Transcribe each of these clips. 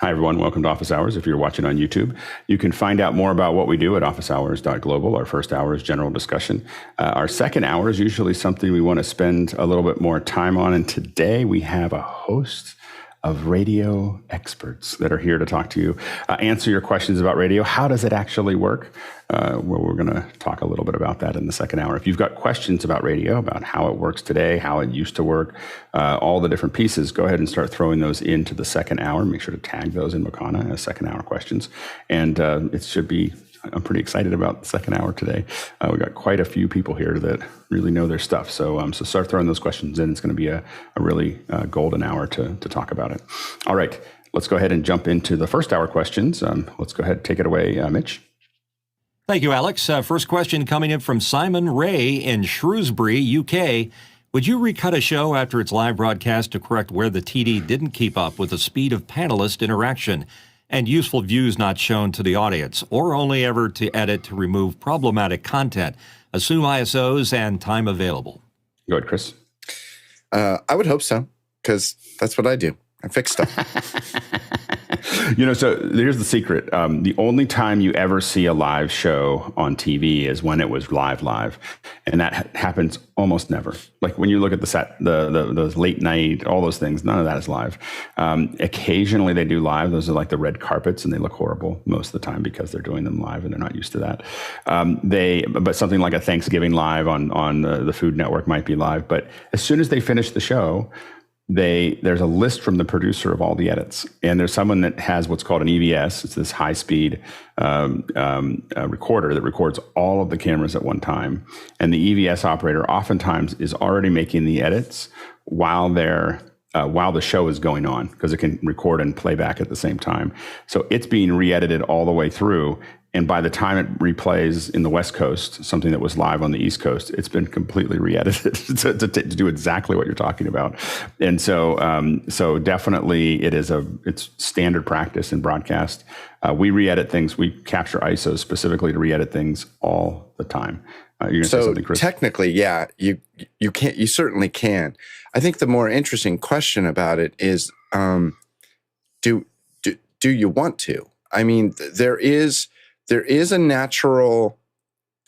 Hi, everyone. Welcome to Office Hours. If you're watching on YouTube, you can find out more about what we do at officehours.global. Our first hour is general discussion. Our second hour is usually something we want to spend a little bit more time on. And today we have a host of radio experts that are here to talk to you, answer your questions about radio. How does it actually work? Well, we're going to talk a little bit about that in the second hour. If you've got questions about radio, about how it works today, how it used to work, all the different pieces, go ahead and start throwing those into the second hour. Make sure to tag those in Mokana as second hour questions. And it should be, I'm pretty excited about the second hour today. We got quite a few people here that really know their stuff. So start throwing those questions in. It's going to be a really golden hour to talk about it. All right, let's go ahead and jump into the first hour questions. Let's go ahead and take it away, Mitch. Thank you, Alex. First question coming in from Simon Ray in Shrewsbury, UK. Would you recut a show after its live broadcast to correct where the TD didn't keep up with the speed of panelist interaction and useful views not shown to the audience, or only ever to edit to remove problematic content? Assume ISOs and time available. Go ahead, Chris. I would hope so, because that's what I do. I fix stuff. So here's the secret. The only time you ever see a live show on TV is when it was live. And that happens almost never. Like when you look at the set, those late night, all those things, none of that is live. Occasionally they do live. Those are like the red carpets, and they look horrible most of the time because they're doing them live and they're not used to that. But something like a Thanksgiving live on the Food Network might be live. But as soon as they finish the show, there's a list from the producer of all the edits, and there's someone that has what's called an EVS. It's this high-speed recorder that records all of the cameras at one time, and the EVS operator oftentimes is already making the edits while the show is going on, because it can record and play back at the same time. So it's being re-edited all the way through. And by the time it replays in the West Coast, something that was live on the East Coast, it's been completely re-edited to do exactly what you're talking about. And so definitely it's standard practice in broadcast. We re-edit things. We capture ISOs specifically to re-edit things all the time. You're going to say something, Chris? Technically, yeah, you certainly can. I think the more interesting question about it is, do you want to? I mean, there is a natural,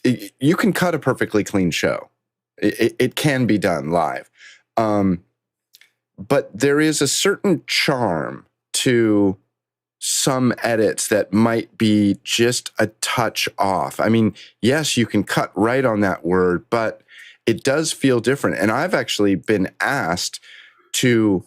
you can cut a perfectly clean show. It can be done live. But there is a certain charm to some edits that might be just a touch off. I mean, yes, you can cut right on that word, but it does feel different. And I've actually been asked to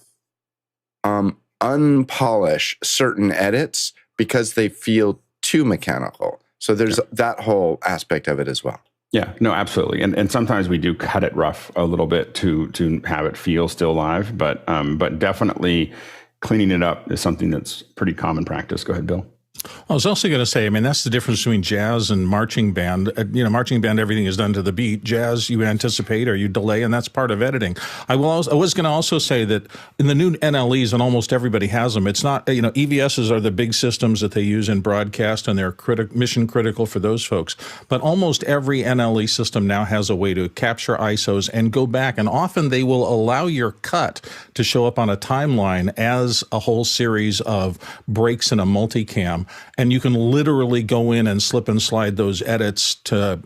unpolish certain edits because they feel too mechanical. So there's that whole aspect of it as well. Yeah, no, absolutely. And sometimes we do cut it rough a little bit to have it feel still live, but definitely cleaning it up is something that's pretty common practice. Go ahead, Bill. I was also going to say, I mean, that's the difference between jazz and marching band. Marching band, everything is done to the beat. Jazz, you anticipate or you delay, and that's part of editing. I was going to also say that in the new NLEs, and almost everybody has them, it's not, EVSs are the big systems that they use in broadcast, and they're mission critical for those folks. But almost every NLE system now has a way to capture ISOs and go back, and often they will allow your cut to show up on a timeline as a whole series of breaks in a multicam. And you can literally go in and slip and slide those edits to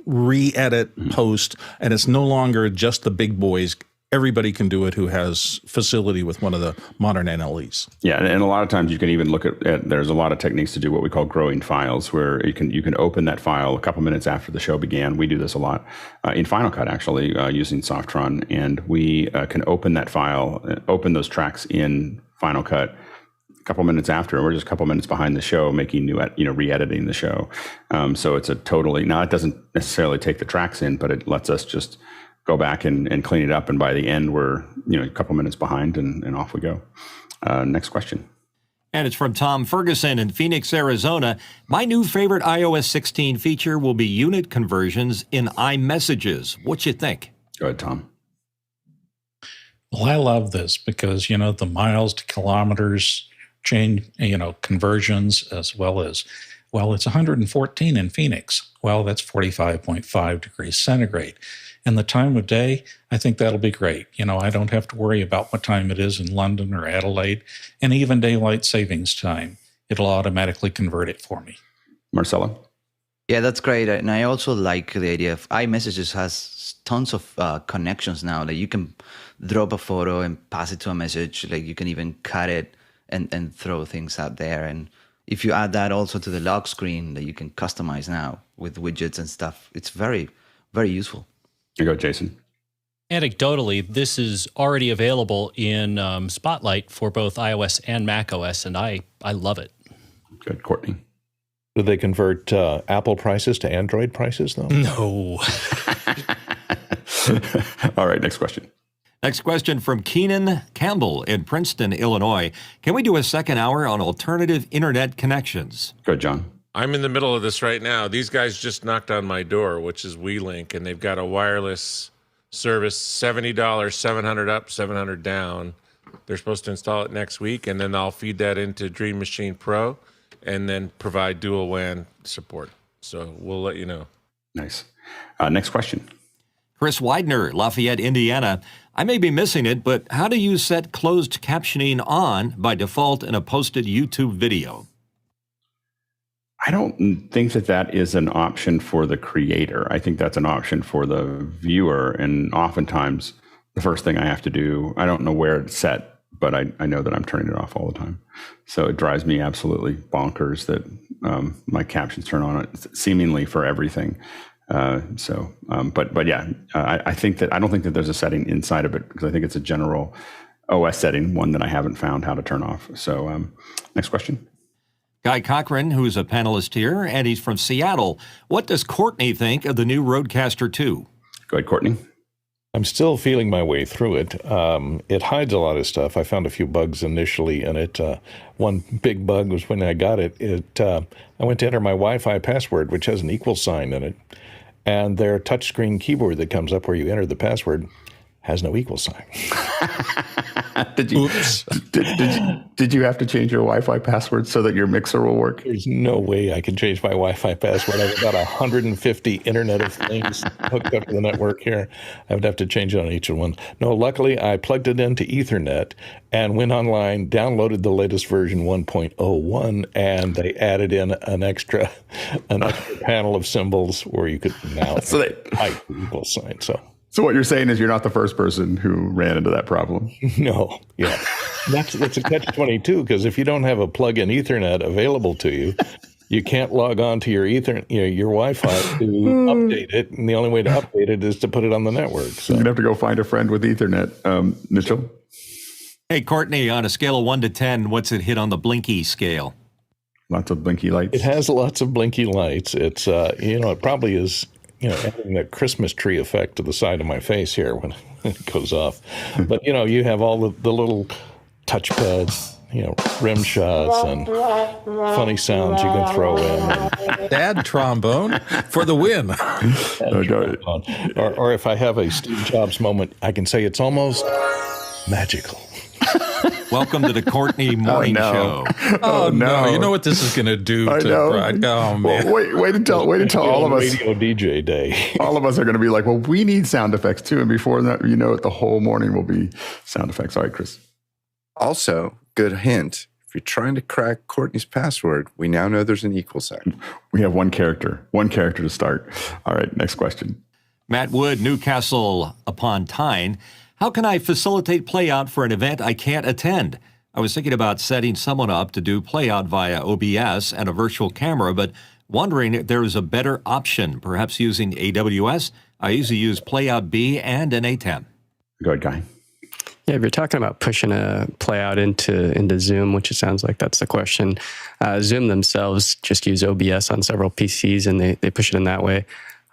re-edit, post, and it's no longer just the big boys. Everybody can do it who has facility with one of the modern NLEs. Yeah, and a lot of times you can even look at there's a lot of techniques to do what we call growing files, where you can open that file a couple minutes after the show began. We do this a lot in Final Cut, actually, using Softron, and we can open that file, open those tracks in Final Cut couple minutes after, and we're just a couple minutes behind the show making new, re-editing the show. So it's now it doesn't necessarily take the tracks in, but it lets us just go back and clean it up. And by the end, we're, a couple minutes behind and off we go. Next question. And it's from Tom Ferguson in Phoenix, Arizona. My new favorite iOS 16 feature will be unit conversions in iMessages. What you think? Go ahead, Tom. Well, I love this because, the miles to kilometers change, conversions, as well as Well, it's 114 in Phoenix. Well, that's 45.5 degrees centigrade. And the time of day, I think that'll be great. I don't have to worry about what time it is in London or Adelaide, and even daylight savings time. It'll automatically convert it for me. Marcella? Yeah, that's great. And I also like the idea of iMessages has tons of connections now that you can drop a photo and pass it to a message. Like you can even cut it and throw things out there. And if you add that also to the lock screen that you can customize now with widgets and stuff, it's very, very useful. You go, Jason. Anecdotally, this is already available in Spotlight for both iOS and macOS, and I love it. Good. Courtney? Do they convert Apple prices to Android prices, though? No. All right, next question. Next question from Keenan Campbell in Princeton, Illinois. Can we do a second hour on alternative internet connections? Good, John. I'm in the middle of this right now. These guys just knocked on my door, which is WeLink, and they've got a wireless service, $70, 700 up, 700 down. They're supposed to install it next week, and then I'll feed that into Dream Machine Pro and then provide dual WAN support. So we'll let you know. Nice. Next question. Chris Widener, Lafayette, Indiana. I may be missing it, but how do you set closed captioning on by default in a posted YouTube video? I don't think that is an option for the creator. I think that's an option for the viewer. And oftentimes, the first thing I have to do, I don't know where it's set, but I know that I'm turning it off all the time. So it drives me absolutely bonkers that my captions turn on seemingly for everything. But yeah, I think that I don't think that there's a setting inside of it because I think it's a general OS setting, one that I haven't found how to turn off. So next question. Guy Cochran, who's a panelist here, and he's from Seattle. What does Courtney think of the new RODEcaster 2? Go ahead, Courtney. I'm still feeling my way through it. It hides a lot of stuff. I found a few bugs initially in it. One big bug was when I got it. I went to enter my Wi-Fi password, which has an equal sign in it, and their touchscreen keyboard that comes up where you enter the password has no equal sign. Did you have to change your Wi-Fi password so that your mixer will work? There's no way I can change my Wi-Fi password. I have about 150 Internet of Things hooked up to the network here. I would have to change it on each one. No, luckily I plugged it into Ethernet and went online, downloaded the latest version 1.01, and they added in an extra panel of symbols where you could now type the equal sign. So what you're saying is you're not the first person who ran into that problem. No, yeah. That's a catch-22 because if you don't have a plug-in Ethernet available to you, you can't log on to your Ethernet, your Wi-Fi to update it, and the only way to update it is to put it on the network. So you're gonna have to go find a friend with Ethernet. Mitchell? Hey, Courtney, on a scale of 1 to 10, what's it hit on the blinky scale? Lots of blinky lights. It has lots of blinky lights. It's it probably is adding that Christmas tree effect to the side of my face here when it goes off. But, you have all the little touchpads, rim shots and funny sounds you can throw in. Dad trombone for the win. Or if I have a Steve Jobs moment, I can say it's almost magical. Welcome to the Courtney Morning Show. Oh no! You know what this is going to do to Brad? Oh man! Well, wait until all of us radio DJ day. All of us are going to be like, well, we need sound effects too, and before that, the whole morning will be sound effects. All right, Chris. Also, good hint. If you're trying to crack Courtney's password, we now know there's an equal sign. We have one character to start. All right, next question. Matt Wood, Newcastle upon Tyne. How can I facilitate playout for an event I can't attend? I was thinking about setting someone up to do playout via OBS and a virtual camera, but wondering if there is a better option, perhaps using AWS. I usually use playoutbee and an ATEM. Go ahead, Guy. Yeah, if you're talking about pushing a playout into Zoom, which it sounds like that's the question, Zoom themselves just use OBS on several PCs, and they push it in that way.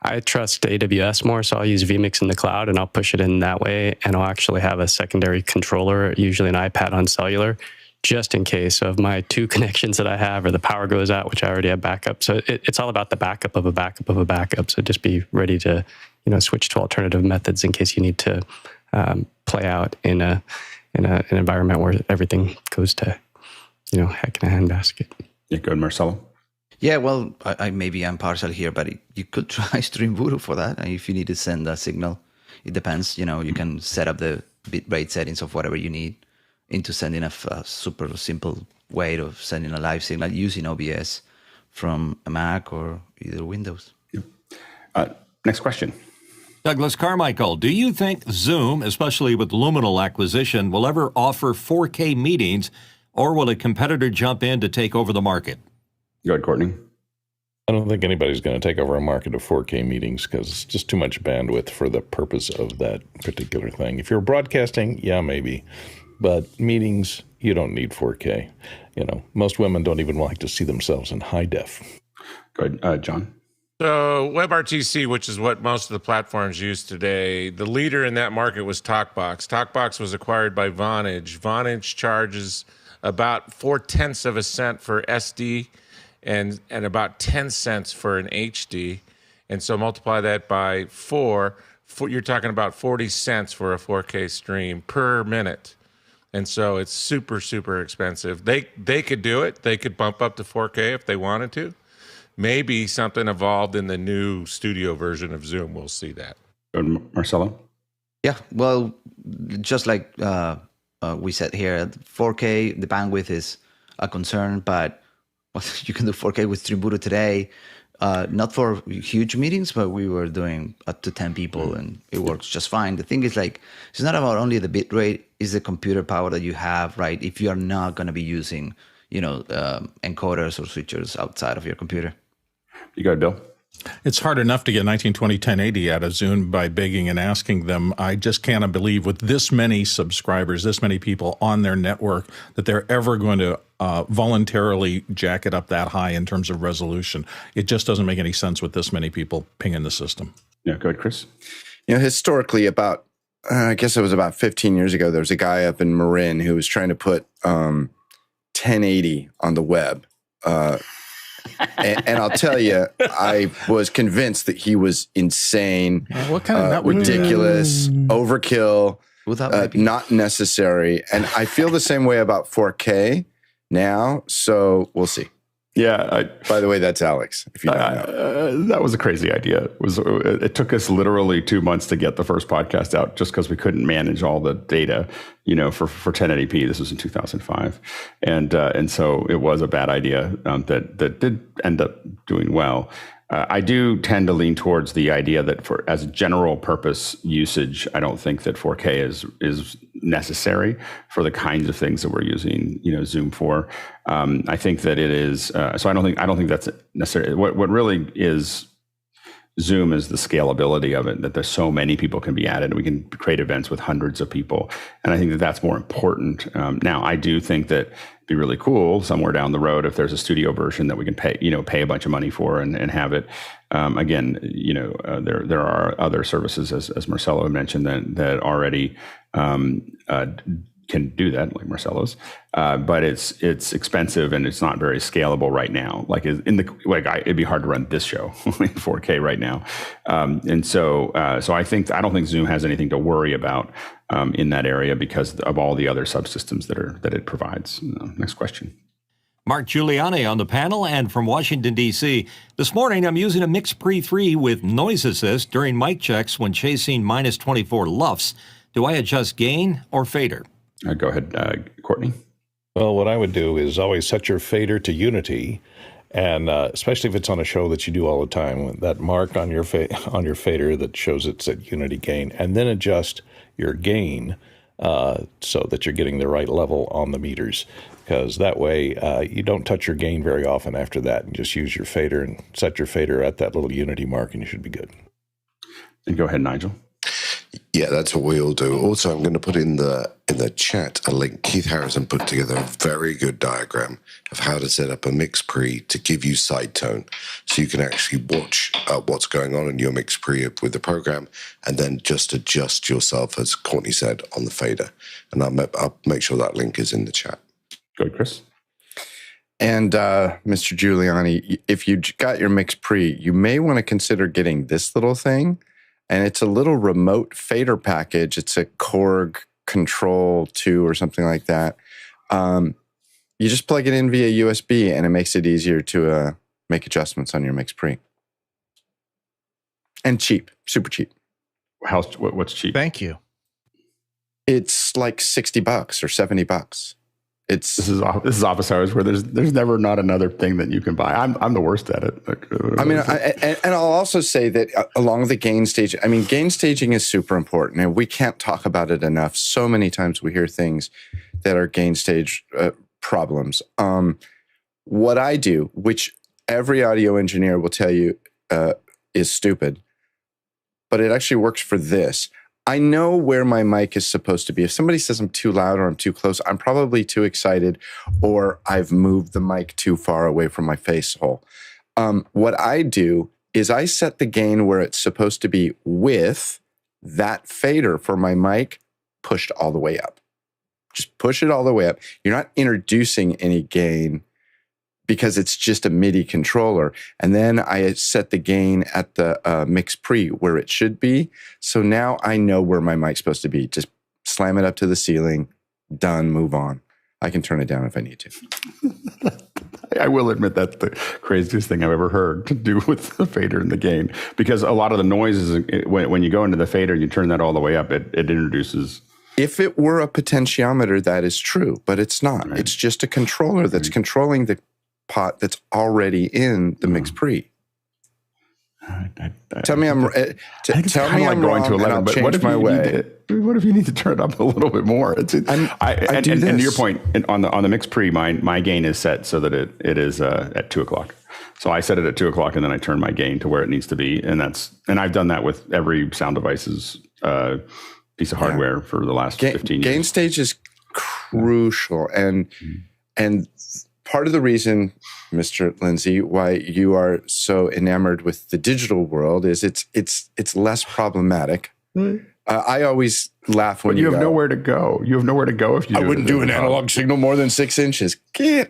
I trust AWS more, so I'll use vMix in the cloud, and I'll push it in that way, and I'll actually have a secondary controller, usually an iPad on cellular, just in case of my 2 connections that I have, or the power goes out, which I already have backup. So it's all about the backup of a backup of a backup. So just be ready to switch to alternative methods in case you need to play out in an environment where everything goes to heck in a handbasket. Yeah, good, Marcelo. Yeah, well, maybe I'm partial here, but you could try Stream Voodoo for that. And if you need to send a signal, it depends. You know, you can set up the bitrate settings of whatever you need into sending a super simple way of sending a live signal using OBS from a Mac or either Windows. Next question. Douglas Carmichael, do you think Zoom, especially with Liminal acquisition, will ever offer 4K meetings, or will a competitor jump in to take over the market? Go ahead, Courtney. I don't think anybody's going to take over a market of 4K meetings because it's just too much bandwidth for the purpose of that particular thing. If you're broadcasting, yeah, maybe. But meetings, you don't need 4K. You know, most women don't even like to see themselves in high def. Go ahead, John. So WebRTC, which is what most of the platforms use today, the leader in that market was TalkBox. TalkBox was acquired by Vonage. Vonage charges about 0.4 of a cent for SD and about 10 cents for an HD. And so multiply that by 4, you're talking about 40 cents for a 4K stream per minute. And so it's super, super expensive. They could do it. They could bump up to 4K if they wanted to. Maybe something evolved in the new studio version of Zoom. We'll see that. Marcelo? Yeah, well, just like we said here, 4K, the bandwidth is a concern, but you can do 4K with Stream Voodoo today. Not for huge meetings, but we were doing up to 10 people, and it works just fine. The thing is, like, it's not about only the bit rate, it's the computer power that you have, right? If you are not going to be using, encoders or switchers outside of your computer. You got it, Bill? It's hard enough to get 1920 1080 out of Zoom by begging and asking them. I just cannot believe with this many subscribers, this many people on their network, that they're ever going to voluntarily jack it up that high in terms of resolution. It just doesn't make any sense with this many people pinging the system. Yeah, go ahead, Chris. You know, historically, I guess it was about 15 years ago, there was a guy up in Marin who was trying to put 1080 on the web. And I'll tell you, I was convinced that he was insane, what kind of ridiculous, overkill, not necessary. And I feel the same way about 4K now, so we'll see. Yeah. By the way, that's Alex, if you don't know. That was a crazy idea. It took us literally 2 months to get the first podcast out just because we couldn't manage all the data, for 1080p. This was in 2005. And so it was a bad idea that did end up doing well. I do tend to lean towards the idea that as general purpose usage, I don't think that 4K is necessary for the kinds of things that we're using, Zoom for. I think that it is. So I don't think that's necessary. What really is Zoom is the scalability of it, that there's so many people can be added. We can create events with hundreds of people. And I think that that's more important. Now, I do think that it'd be really cool somewhere down the road if there's a studio version that we can pay a bunch of money for and have it. Again, there are other services, as Marcelo mentioned, that already can do that, like Marcelo's, but it's expensive and it's not very scalable right now. It'd be hard to run this show in 4K right now, and so I don't think Zoom has anything to worry about in that area because of all the other subsystems that it provides. Next question. Mark Giuliani on the panel and from Washington, D.C. This morning, I'm using a MixPre 3 with noise assist during mic checks when chasing minus 24 LUFS. Do I adjust gain or fader? Go ahead, Courtney. Well, what I would do is always set your fader to unity, and especially if it's on a show that you do all the time, that mark on your fader that shows it's at unity gain, and then adjust your gain so that you're getting the right level on the meters. Because that way you don't touch your gain very often after that, and just use your fader and set your fader at that little unity mark, and you should be good. And go ahead, Nigel. Yeah, that's what we all do. Also, I'm going to put in the chat a link. Keith Harrison put together a very good diagram of how to set up a MixPre to give you side tone, so you can actually watch what's going on in your MixPre with the program, and then just adjust yourself, as Courtney said, on the fader. And I'll make sure that link is in the chat. Go ahead, Chris. And Mr. Giuliani, if you got your MixPre, you may want to consider getting this little thing. And it's a little remote fader package. It's a Korg Control 2 or something like that. You just plug it in via USB, and it makes it easier to make adjustments on your MixPre. And cheap, super cheap. What's cheap? Thank you. It's like $60 or $70. This is office hours where there's never not another thing that you can buy. I'm the worst at it. I mean, and I'll also say that along the gain stage, I mean, gain staging is super important, and we can't talk about it enough. So many times we hear things that are gain stage problems. What I do, which every audio engineer will tell you is stupid, but it actually works for this. I know where my mic is supposed to be. If somebody says I'm too loud or I'm too close, I'm probably too excited or I've moved the mic too far away from my face hole. What I do is I set the gain where it's supposed to be with that fader for my mic pushed all the way up. Just push it all the way up. You're not introducing any gain because it's just a MIDI controller. And then I set the gain at the MixPre where it should be. So now I know where my mic's supposed to be. Just slam it up to the ceiling, done, move on. I can turn it down if I need to. I will admit that's the craziest thing I've ever heard to do with the fader and the gain. Because a lot of the noises, when you go into the fader and you turn that all the way up, it introduces... If it were a potentiometer, that is true, but it's not. Right. It's just a controller that's controlling the pot that's already in the MixPre. Tell me I'm wrong, and I'll change my way. What if you need to turn it up a little bit more? And to your point, on the MixPre, my gain is set so that it is at 2 o'clock. So I set it at 2 o'clock, and then I turn my gain to where it needs to be, and I've done that with every sound device's piece of hardware for the last 15 years. Gain stage is crucial, and part of the reason, Mr. Lindsay, why you are so enamored with the digital world is it's less problematic. I always laugh when you have nowhere to go. You have nowhere to go if you. I wouldn't do an analog signal more than 6 inches.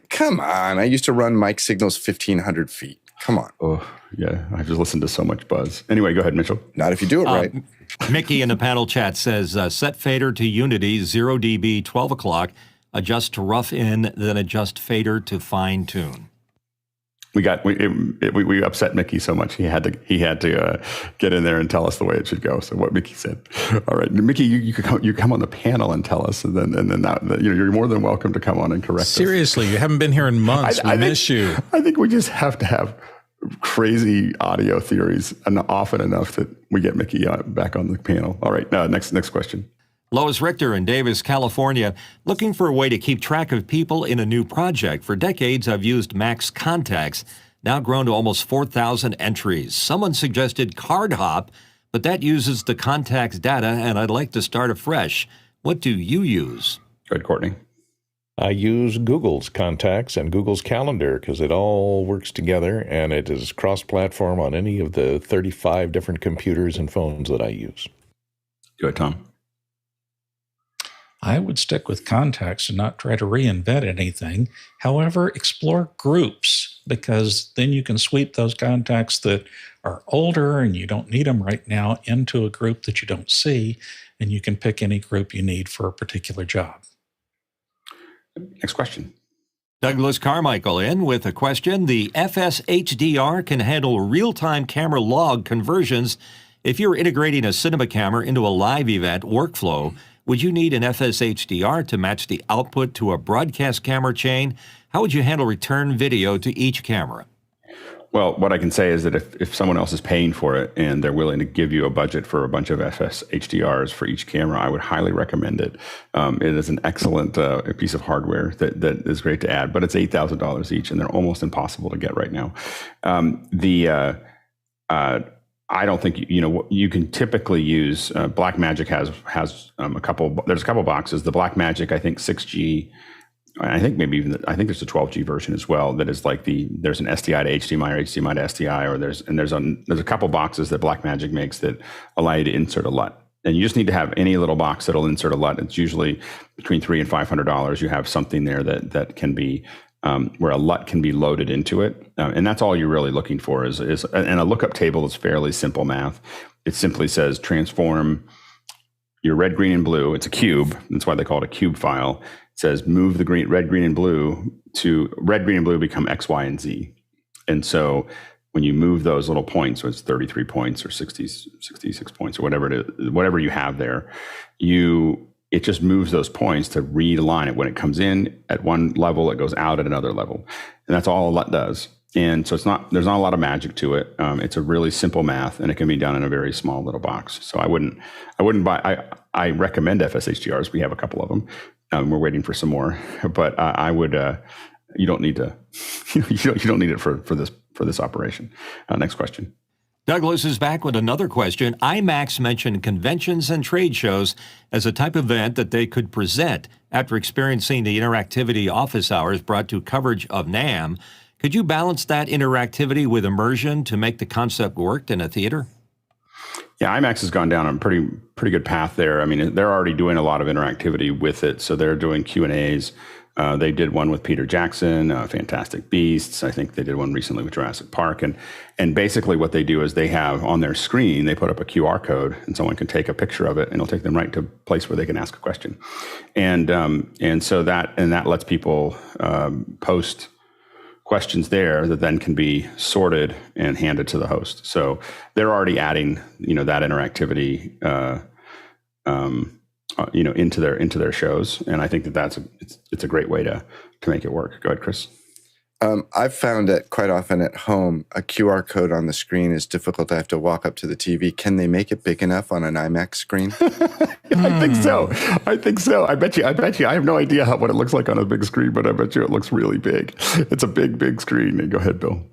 Come on! I used to run mic signals 1,500 feet. Come on. Oh yeah, I just listened to so much buzz. Anyway, go ahead, Mitchell. Not if you do it right. Mickey in the panel chat says set fader to Unity 0 dB 12 o'clock. Adjust to rough in, then adjust fader to fine tune. We upset Mickey so much he had to get in there and tell us the way it should go. So what Mickey said. All right, Mickey, you come on the panel and tell us, and then you're more than welcome to come on and correct us. Seriously, you haven't been here in months. I miss you. I think we just have to have crazy audio theories and often enough that we get Mickey back on the panel. All right, next question. Lois Richter in Davis, California, looking for a way to keep track of people in a new project. For decades, I've used Max Contacts, now grown to almost 4,000 entries. Someone suggested Cardhop, but that uses the contacts data, and I'd like to start afresh. What do you use? Go ahead, Courtney. I use Google's Contacts and Google's Calendar because it all works together, and it is cross-platform on any of the 35 different computers and phones that I use. Go ahead, Tom. I would stick with contacts and not try to reinvent anything. However, explore groups, because then you can sweep those contacts that are older and you don't need them right now into a group that you don't see, and you can pick any group you need for a particular job. Next question. Douglas Carmichael in with a question. The FS-HDR can handle real-time camera log conversions. If you're integrating a cinema camera into a live event workflow, would you need an FS-HDR to match the output to a broadcast camera chain? How would you handle return video to each camera? Well, what I can say is that if someone else is paying for it and they're willing to give you a budget for a bunch of FS-HDRs for each camera, I would highly recommend it. It is an excellent piece of hardware that is great to add, but it's $8,000 each, and they're almost impossible to get right now. I don't think you can typically use Blackmagic has a couple. There's a couple boxes. The Blackmagic, I think 6G. I think maybe even I think there's a 12G version as well. That is like there's an SDI to HDMI or HDMI to SDI, or there's a couple boxes that Blackmagic makes that allow you to insert a LUT. And you just need to have any little box that'll insert a LUT. It's usually between $300 and $500. You have something there that can be. Where a LUT can be loaded into it. And that's all you're really looking for is and a lookup table is fairly simple math. It simply says transform your red, green, and blue. It's a cube. That's why they call it a cube file. It says move the red, green, and blue to red, green, and blue become X, Y, and Z. And so when you move those little points, so it's 33 points or 66 points or whatever it is, whatever you have there, it just moves those points to realign it. When it comes in at one level, it goes out at another level. And that's all it does. And so there's not a lot of magic to it. It's a really simple math, and it can be done in a very small little box. So I wouldn't buy, I recommend FS-HDRs. We have a couple of them. We're waiting for some more, but I would, you don't need to, you don't need it for this operation. Next question. Douglas is back with another question. IMAX mentioned conventions and trade shows as a type of event that they could present after experiencing the interactivity office hours brought to coverage of NAMM. Could you balance that interactivity with immersion to make the concept work in a theater? Yeah, IMAX has gone down a pretty good path there. I mean, they're already doing a lot of interactivity with it. So they're doing Q&As. They did one with Peter Jackson, Fantastic Beasts. I think they did one recently with Jurassic Park. And basically what they do is they have on their screen, they put up a QR code, and someone can take a picture of it, and it'll take them right to a place where they can ask a question. And so that lets people post questions there that then can be sorted and handed to the host. So they're already adding, that interactivity, into their shows, and I think it's a great way to make it work. Go ahead, Chris. I've found that quite often at home, a QR code on the screen is difficult. I have to walk up to the TV. Can they make it big enough on an IMAX screen? I think so. I bet you. I have no idea what it looks like on a big screen, but I bet you it looks really big. It's a big screen. Go ahead, Bill.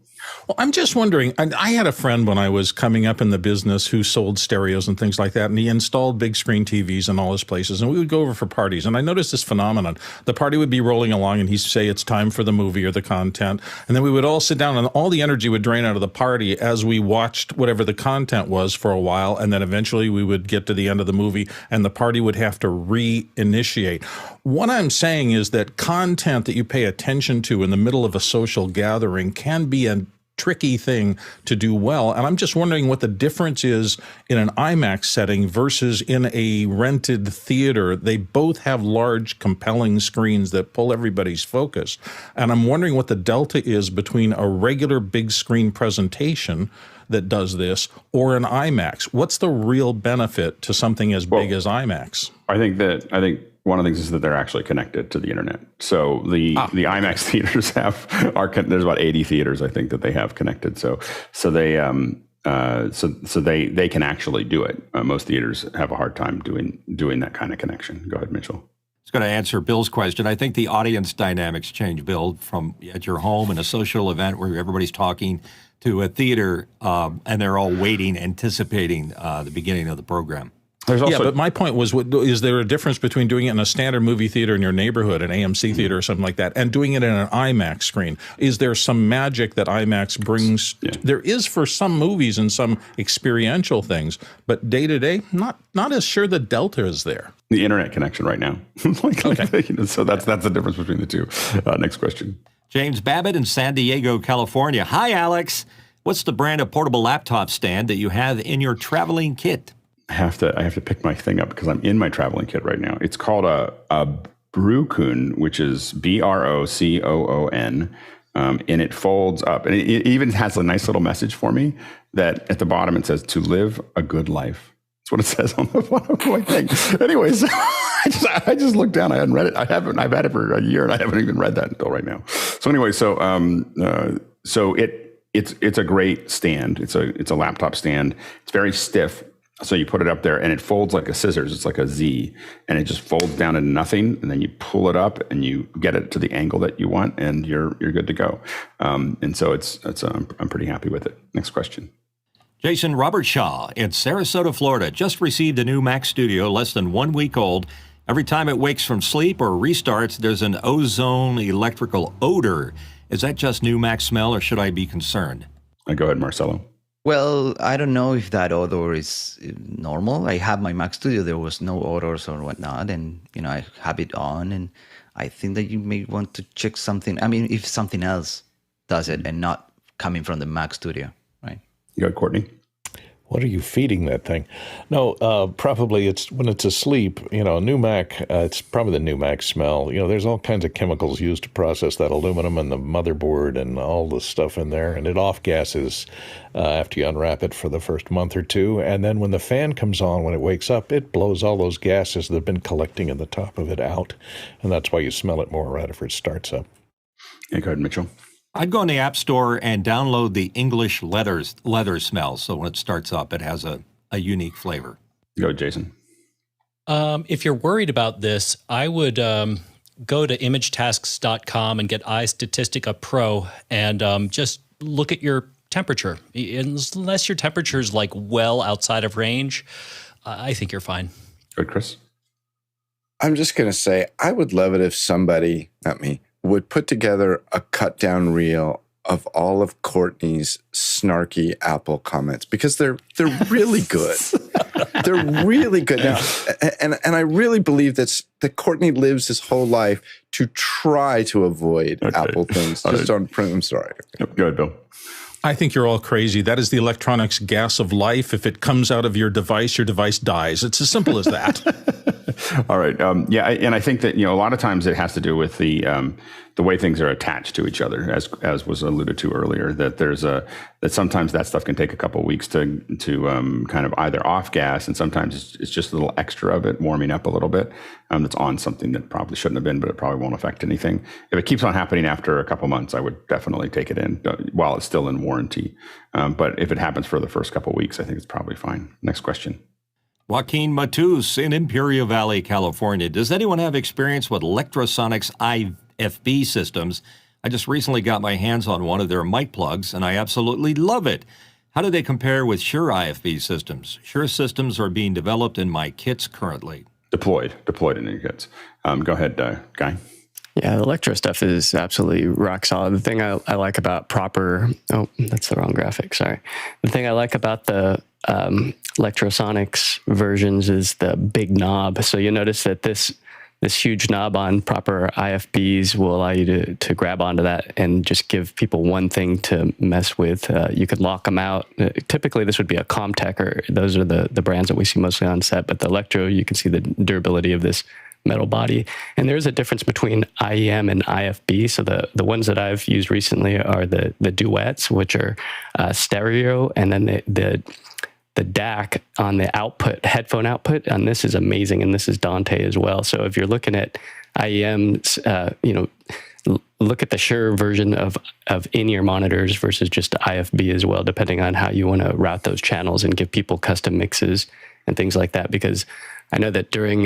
Well, I'm just wondering, I had a friend when I was coming up in the business who sold stereos and things like that, and he installed big screen TVs in all his places, and we would go over for parties, and I noticed this phenomenon. The party would be rolling along, and he'd say it's time for the movie or the content, and then we would all sit down, and all the energy would drain out of the party as we watched whatever the content was for a while, and then eventually we would get to the end of the movie, and the party would have to reinitiate. What I'm saying is that content that you pay attention to in the middle of a social gathering can be a tricky thing to do well. And I'm just wondering what the difference is in an IMAX setting versus in a rented theater. They both have large, compelling screens that pull everybody's focus. And I'm wondering what the delta is between a regular big screen presentation that does this or an IMAX. What's the real benefit to something as big as IMAX? I think one of the things is that they're actually connected to the internet. So the IMAX theaters there's about 80 theaters I think that they have connected. So they they can actually do it. Most theaters have a hard time doing that kind of connection. Go ahead, Mitchell. I was going to answer Bill's question. I think the audience dynamics change, Bill, from at your home in a social event where everybody's talking to a theater and they're all waiting, anticipating the beginning of the program. But my point was, is there a difference between doing it in a standard movie theater in your neighborhood, an AMC theater or something like that, and doing it in an IMAX screen? Is there some magic that IMAX brings? Yeah. There is for some movies and some experiential things, but day to day, not as sure the delta is there. The internet connection right now. So that's the difference between the two. Next question. James Babbitt in San Diego, California. Hi, Alex. What's the brand of portable laptop stand that you have in your traveling kit? I have to pick my thing up because I'm in my traveling kit right now. It's called a Brocoon, which is BROCOON, and it folds up. And it even has a nice little message for me that at the bottom it says, "To live a good life." That's what it says on the bottom of my thing. Anyways, I just looked down. I hadn't read it. I've had it for a year, and I haven't even read that until right now. So anyway, it's a great stand. It's a laptop stand. It's very stiff. So you put it up there and it folds like a scissors. It's like a Z, and it just folds down into nothing. And then you pull it up and you get it to the angle that you want, and you're good to go. And so I'm pretty happy with it. Next question. Jason Robert Shaw in Sarasota, Florida, just received a new Mac Studio, less than 1 week old. Every time it wakes from sleep or restarts, there's an ozone electrical odor. Is that just new Mac smell, or should I be concerned? Go ahead, Marcelo. Well, I don't know if that odor is normal. I have my Mac Studio. There was no odors or whatnot. And, I have it on. And I think that you may want to check something. I mean, if something else does it and not coming from the Mac Studio, right? You got Courtney? What are you feeding that thing? No, probably it's when it's asleep. New Mac. It's probably the New Mac smell. There's all kinds of chemicals used to process that aluminum and the motherboard and all the stuff in there, and it off gases after you unwrap it for the first month or two, and then when the fan comes on, when it wakes up, it blows all those gases that have been collecting in the top of it out, and that's why you smell it more right after it starts up. Yeah, go ahead, Mitchell. I'd go in the App Store and download the English leather smell. So when it starts up, it has a unique flavor. Go, Jason. If you're worried about this, I would go to imagetasks.com and get iStatistica Pro and just look at your temperature. Unless your temperature is like well outside of range, I think you're fine. Good, Chris. I'm just going to say, I would love it if somebody, not me, would put together a cut down reel of all of Courtney's snarky Apple comments, because they're really good. They're really good. Now, and I really believe that Courtney lives his whole life to try to avoid Apple things. Just don't print. I'm sorry. Go ahead, Bill. I think you're all crazy. That is the electronics gas of life. If it comes out of your device dies. It's as simple as that. All right. And I think that, a lot of times it has to do with the way things are attached to each other, as was alluded to earlier, that that sometimes that stuff can take a couple of weeks to kind of either off gas, and sometimes it's just a little extra of it warming up a little bit. That's on something that probably shouldn't have been, but it probably won't affect anything. If it keeps on happening after a couple months, I would definitely take it in while it's still in warranty. But if it happens for the first couple of weeks, I think it's probably fine. Next question. Joaquin Matus in Imperial Valley, California. Does anyone have experience with LetroSonics IFB systems? I just recently got my hands on one of their mic plugs, and I absolutely love it. How do they compare with Shure IFB systems? Shure systems are being developed in my kits currently. Deployed in your kits. Go ahead, Guy. Yeah, the Electro stuff is absolutely rock solid. The thing I like about that's the wrong graphic, sorry. The thing I like about the LetroSonics versions is the big knob. So you notice that this huge knob on proper IFBs will allow you to grab onto that and just give people one thing to mess with. You could lock them out. Typically, this would be a Comtech, or those are the brands that we see mostly on set. But the Electro, you can see the durability of this metal body. And there's a difference between IEM and IFB. So the ones that I've used recently are the duets, which are stereo, and then the DAC on the output, headphone output, and this is amazing, and this is Dante as well. So if you're looking at IEMs, look at the Shure version of in-ear monitors versus just IFB as well, depending on how you want to route those channels and give people custom mixes and things like that. Because I know that during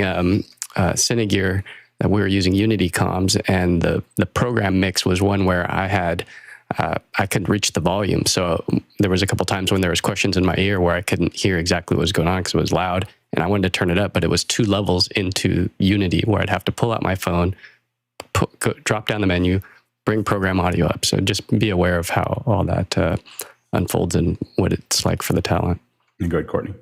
Cinegear, that we were using Unity comms, and the program mix was one where I couldn't reach the volume. So there was a couple times when there was questions in my ear where I couldn't hear exactly what was going on because it was loud, and I wanted to turn it up, but it was 2 levels into Unity where I'd have to pull out my phone, drop down the menu, bring program audio up. So just be aware of how all that unfolds and what it's like for the talent. Go ahead, Courtney.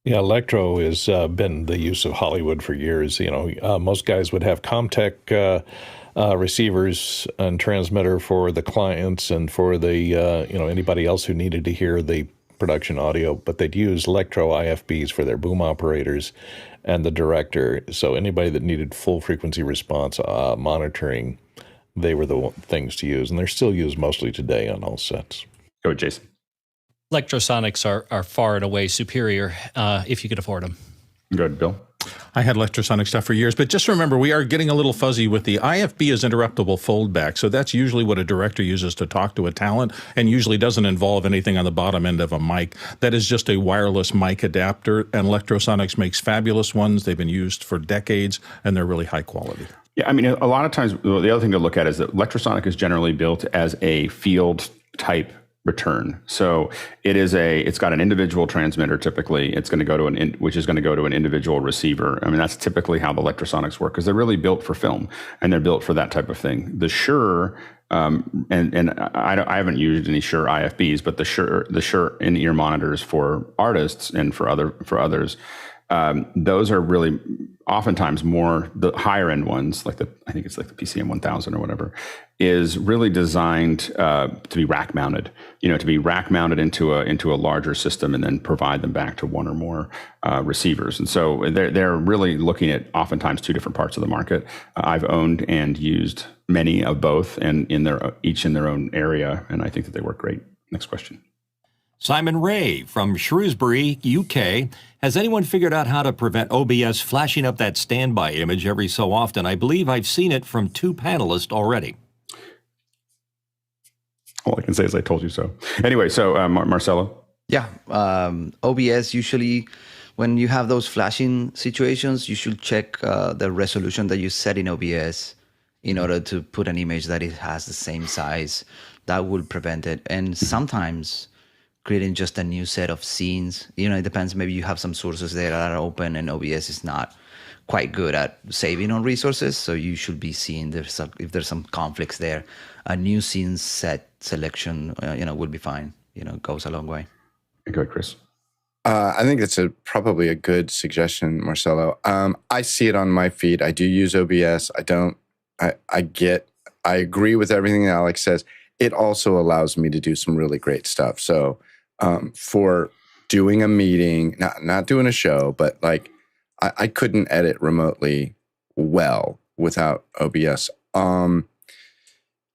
Yeah, Electro has been the use of Hollywood for years. Most guys would have Comtech receivers and transmitter for the clients and for the anybody else who needed to hear the production audio, but they'd use Electro IFBs for their boom operators and the director. So anybody that needed full frequency response monitoring, they were the things to use, and they're still used mostly today on all sets. Go ahead, Jason. LetroSonics are far and away superior if you could afford them. Go ahead, Bill. I had LetroSonic stuff for years, but just remember, we are getting a little fuzzy with the IFB is interruptible foldback. So that's usually what a director uses to talk to a talent, and usually doesn't involve anything on the bottom end of a mic. That is just a wireless mic adapter, and LetroSonics makes fabulous ones. They've been used for decades, and they're really high quality. Yeah, I mean, a lot of times, the other thing to look at is that LetroSonic is generally built as a field type return. So it's got an individual transmitter. Typically, it's going to go to which is going to go to an individual receiver. I mean, that's typically how the LetroSonics work, because they're really built for film, and they're built for that type of thing. The Shure, and I haven't used any Shure IFBs, but the Shure in-ear monitors for artists and for others, those are really oftentimes more the higher end ones, like I think it's like the PCM 1000 or whatever, is really designed to be rack mounted. To be rack mounted into a larger system and then provide them back to one or more receivers. And so they're really looking at oftentimes two different parts of the market. I've owned and used many of both, and each in their own area, and I think that they work great. Next question. Simon Ray from Shrewsbury, UK. Has anyone figured out how to prevent OBS flashing up that standby image every so often? I believe I've seen it from 2 panelists already. All I can say is I told you so. Anyway, so Marcelo? Yeah, OBS usually, when you have those flashing situations, you should check the resolution that you set in OBS in order to put an image that it has the same size. That will prevent it. And sometimes creating just a new set of scenes, it depends. Maybe you have some sources there that are open and OBS is not quite good at saving on resources. So you should be seeing if there's some conflicts there. A new scene set selection, will be fine. Goes a long way. Go ahead, Chris. I think it's probably a good suggestion, Marcelo. I see it on my feed. I do use OBS. I agree with everything that Alex says. It also allows me to do some really great stuff. So for doing a meeting, not doing a show, but like I couldn't edit remotely well without OBS. And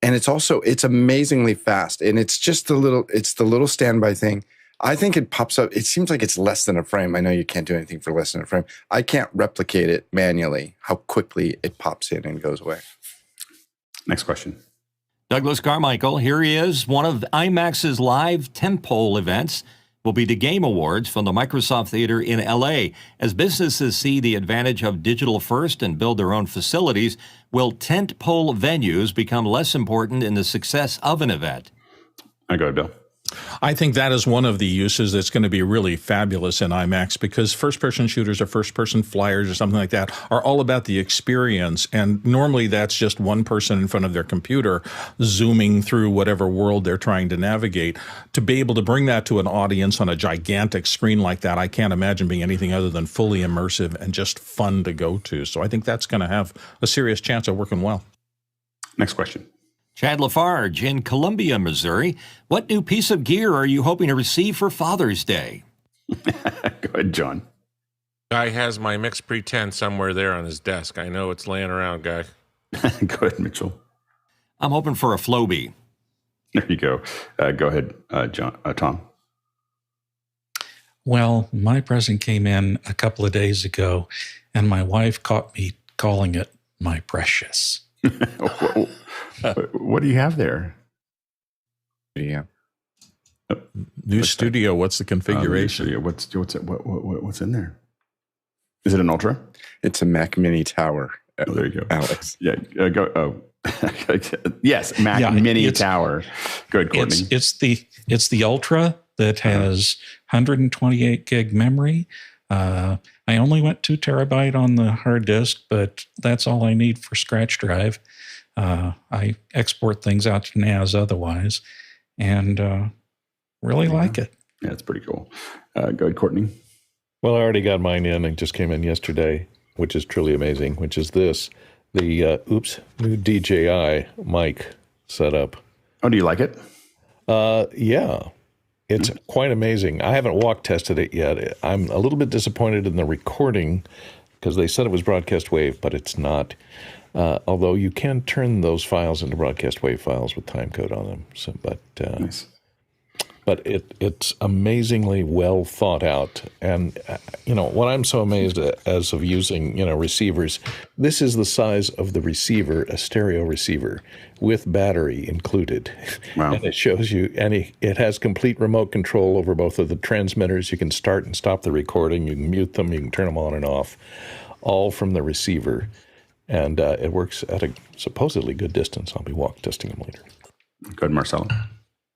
it's amazingly fast. And it's just the little standby thing. I think it pops up. It seems like it's less than a frame. I know you can't do anything for less than a frame. I can't replicate it manually, how quickly it pops in and goes away. Next question. Douglas Carmichael, here he is. One of IMAX's live tentpole events will be the Game Awards from the Microsoft Theater in LA. As businesses see the advantage of digital first and build their own facilities, will tentpole venues become less important in the success of an event? I go ahead, Bill. I think that is one of the uses that's going to be really fabulous in IMAX, because first-person shooters or first-person flyers or something like that are all about the experience. And normally that's just one person in front of their computer zooming through whatever world they're trying to navigate. To be able to bring that to an audience on a gigantic screen like that, I can't imagine being anything other than fully immersive and just fun to go to. So I think that's going to have a serious chance of working well. Next question. Chad Lafarge in Columbia, Missouri. What new piece of gear are you hoping to receive for Father's Day? Go ahead, John. Guy has my MixPre 10 somewhere there on his desk. I know it's laying around, Guy. Go ahead, Mitchell. I'm hoping for a Flowbee. There you go. Go ahead, Tom. Well, my present came in a couple of days ago, and my wife caught me calling it my precious. What do you have there? Yeah. New studio. What's the configuration? What's in there? Is it an Ultra? It's a Mac Mini Tower. Oh, there you go, Alex. Yeah. Go. Oh, yes, Mac Mini Tower. Good, Courtney. It's the Ultra that has 128 gig memory. I only went 2 terabyte on the hard disk, but that's all I need for Scratch Drive. I export things out to NAS otherwise, and really like it. Yeah, it's pretty cool. Go ahead, Courtney. Well, I already got mine in. It just came in yesterday, which is truly amazing, which is this. The new DJI mic setup. Oh, do you like it? Yeah. It's quite amazing. I haven't walk tested it yet. I'm a little bit disappointed in the recording because they said it was broadcast wave, but it's not. Although you can turn those files into broadcast wave files with timecode on them. So, nice. But it's amazingly well thought out. And, what I'm so amazed at as of using, receivers, this is the size of the receiver, a stereo receiver with battery included. Wow. And it shows you, and it has complete remote control over both of the transmitters. You can start and stop the recording. You can mute them. You can turn them on and off, all from the receiver. And it works at a supposedly good distance. I'll be walk testing them later. Good, Marcelo.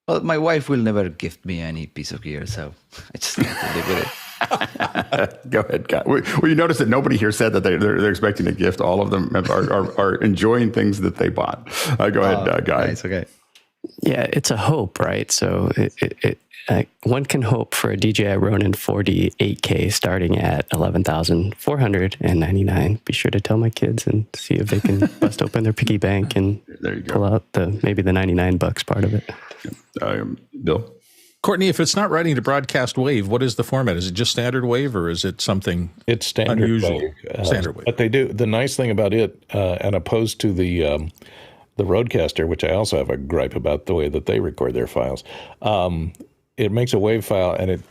Well, my wife will never gift me any piece of gear, so I just have to live with it. Go ahead, Guy. Well, you notice that nobody here said that they're expecting a gift. All of them are enjoying things that they bought. Go ahead, Guy. Nice, okay. Yeah, it's a hope, right? So one can hope for a DJI Ronin 4D 8K starting at $11,499. Be sure to tell my kids and see if they can bust open their piggy bank and pull out maybe the $99 part of it. Bill? Courtney, if it's not writing to broadcast wave, what is the format? Is it just standard wave, or is it something It's standard unusual? wave. Standard wave. But they do, the nice thing about it, and opposed to the RODEcaster, which I also have a gripe about the way that they record their files, it makes a wave file, and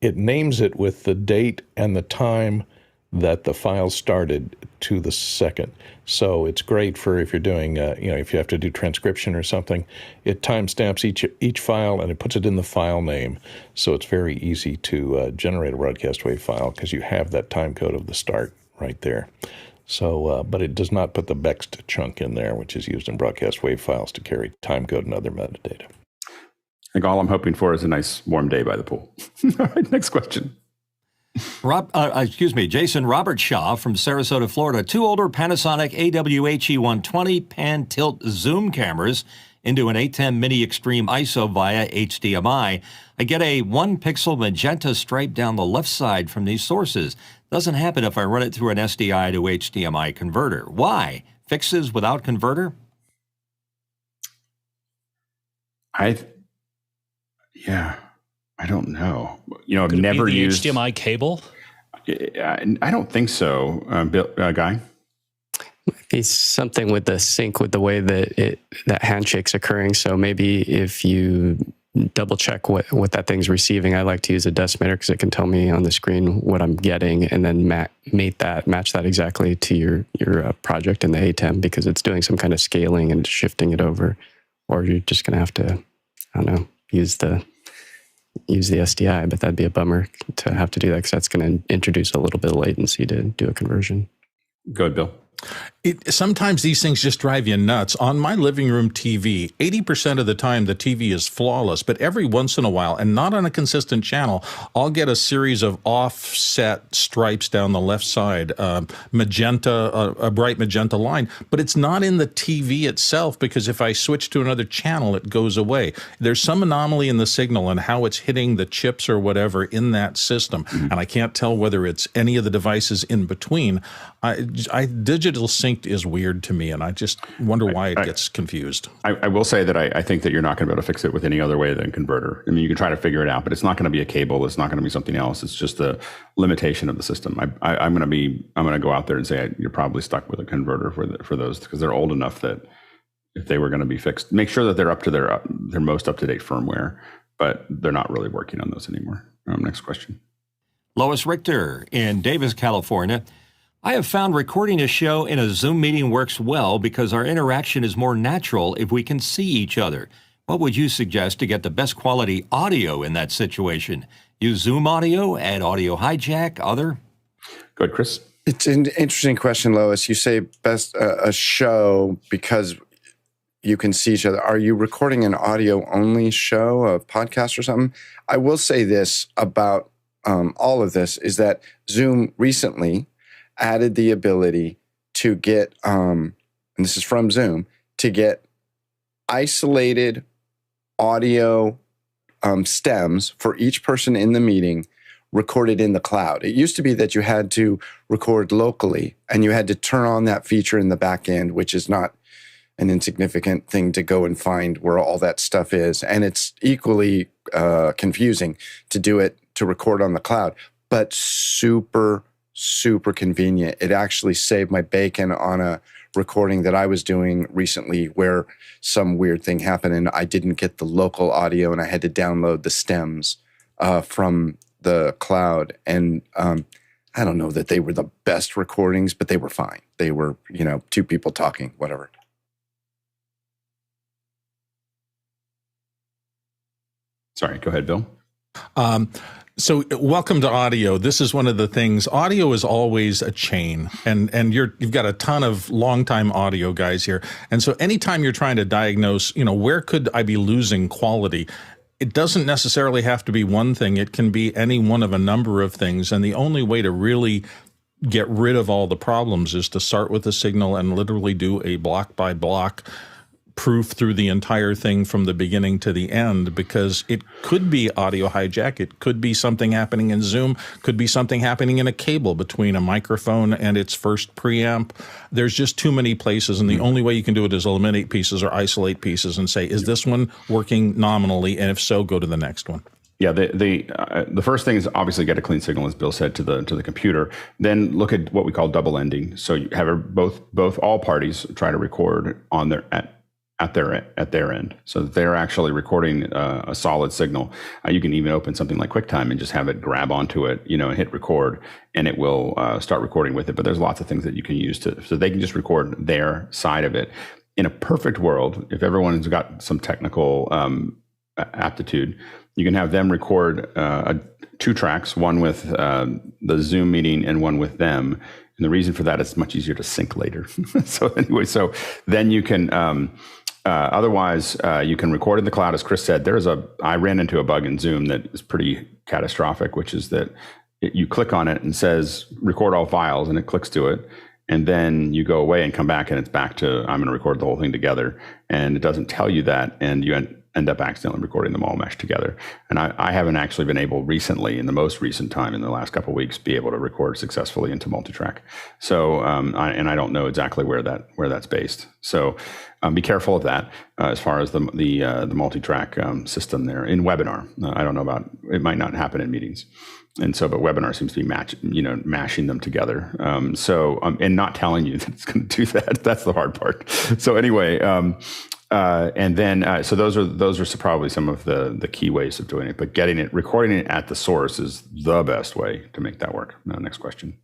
it names it with the date and the time that the file started to the second. So it's great for if you're doing, if you have to do transcription or something, it timestamps each file and it puts it in the file name. So it's very easy to generate a broadcast wave file because you have that time code of the start right there. So, but it does not put the bext chunk in there, which is used in broadcast wave files to carry time code and other metadata. I think all I'm hoping for is a nice warm day by the pool. All right, next question. Jason Robert Shaw from Sarasota, Florida. 2 older Panasonic AW-HE120 pan tilt zoom cameras into an ATEM Mini Extreme ISO via HDMI. I get a 1-pixel magenta stripe down the left side from these sources. Doesn't happen if I run it through an SDI to HDMI converter. Why? Fixes without converter? I don't know. I've never the used HDMI cable. I don't think so, Guy. Be something with the sync with the way that that handshake's occurring. So maybe if you double check what that thing's receiving, I like to use a decimator because it can tell me on the screen what I'm getting, and then match that exactly to your project in the ATEM because it's doing some kind of scaling and shifting it over. Or you're just going to have to, I don't know, use the SDI, but that'd be a bummer to have to do that because that's going to introduce a little bit of latency to do a conversion. Go ahead, Bill. Sometimes these things just drive you nuts. On my living room TV, 80% of the time the TV is flawless, but every once in a while, and not on a consistent channel, I'll get a series of offset stripes down the left side, magenta, a bright magenta line, but it's not in the TV itself because if I switch to another channel, it goes away. There's some anomaly in the signal and how it's hitting the chips or whatever in that system, and I can't tell whether it's any of the devices in between. Digital synced is weird to me, and I just wonder why it gets confused. I will say that I think that you're not going to be able to fix it with any other way than converter. I mean, you can try to figure it out, but it's not going to be a cable. It's not going to be something else. It's just a limitation of the system. I'm going to go out there and say you're probably stuck with a converter for those because they're old enough that if they were going to be fixed, make sure that they're up to their most up-to-date firmware, but they're not really working on those anymore. Next question. Lois Richter in Davis, California. I have found recording a show in a Zoom meeting works well because our interaction is more natural if we can see each other. What would you suggest to get the best quality audio in that situation? Use Zoom audio, add audio hijack, other? Go ahead, Chris. It's an interesting question, Lois. You say best a show because you can see each other. Are you recording an audio-only show, a podcast or something? I will say this about all of this is that Zoom recently added the ability to get, and this is from Zoom, to get isolated audio stems for each person in the meeting recorded in the cloud. It used to be that you had to record locally and you had to turn on that feature in the back end, which is not an insignificant thing to go and find where all that stuff is. And it's equally confusing to do it, to record on the cloud, but super convenient. It actually saved my bacon on a recording that I was doing recently where some weird thing happened and I didn't get the local audio and I had to download the stems from the cloud. And I don't know that they were the best recordings, but they were fine. They were, two people talking, whatever. Sorry, go ahead, Bill. So welcome to audio. This is one of the things. Audio is always a chain, and you've got a ton of longtime audio guys here. And so anytime you're trying to diagnose, where could I be losing quality? It doesn't necessarily have to be one thing. It can be any one of a number of things. And the only way to really get rid of all the problems is to start with the signal and literally do a block by block proof through the entire thing from the beginning to the end, because it could be audio hijack. It could be something happening in Zoom, could be something happening in a cable between a microphone and its first preamp. There's just too many places, and the only way you can do it is eliminate pieces or isolate pieces and say, is this one working nominally? And if so, go to the next one. Yeah, the first thing is obviously get a clean signal, as Bill said, to the computer. Then look at what we call double ending. So you have all parties try to record on at their end, so that they're actually recording a solid signal. You can even open something like QuickTime and just have it grab onto it, and hit record, and it will start recording with it. But there's lots of things that you can use so they can just record their side of it. In a perfect world, if everyone's got some technical aptitude, you can have them record 2 tracks, one with the Zoom meeting and one with them. And the reason for that is it's much easier to sync later. So then you can, otherwise you can record in the cloud. As Chris said, I ran into a bug in Zoom that is pretty catastrophic, which is that you click on it and says record all files, and it clicks to it. And then you go away and come back, and it's back to I'm going to record the whole thing together. And it doesn't tell you that, and you end up accidentally recording them all meshed together. And I haven't actually been able recently, in the most recent time, in the last couple of weeks, be able to record successfully into multitrack. So I don't know exactly where that's based. So be careful of that as far as the multitrack system there in webinar. I don't know about, it might not happen in meetings. And so, but webinar seems to be mashing them together. And not telling you that it's going to do that. That's the hard part. So anyway, and then, so those are probably some of the key ways of doing it, but recording it at the source is the best way to make that work. Next question.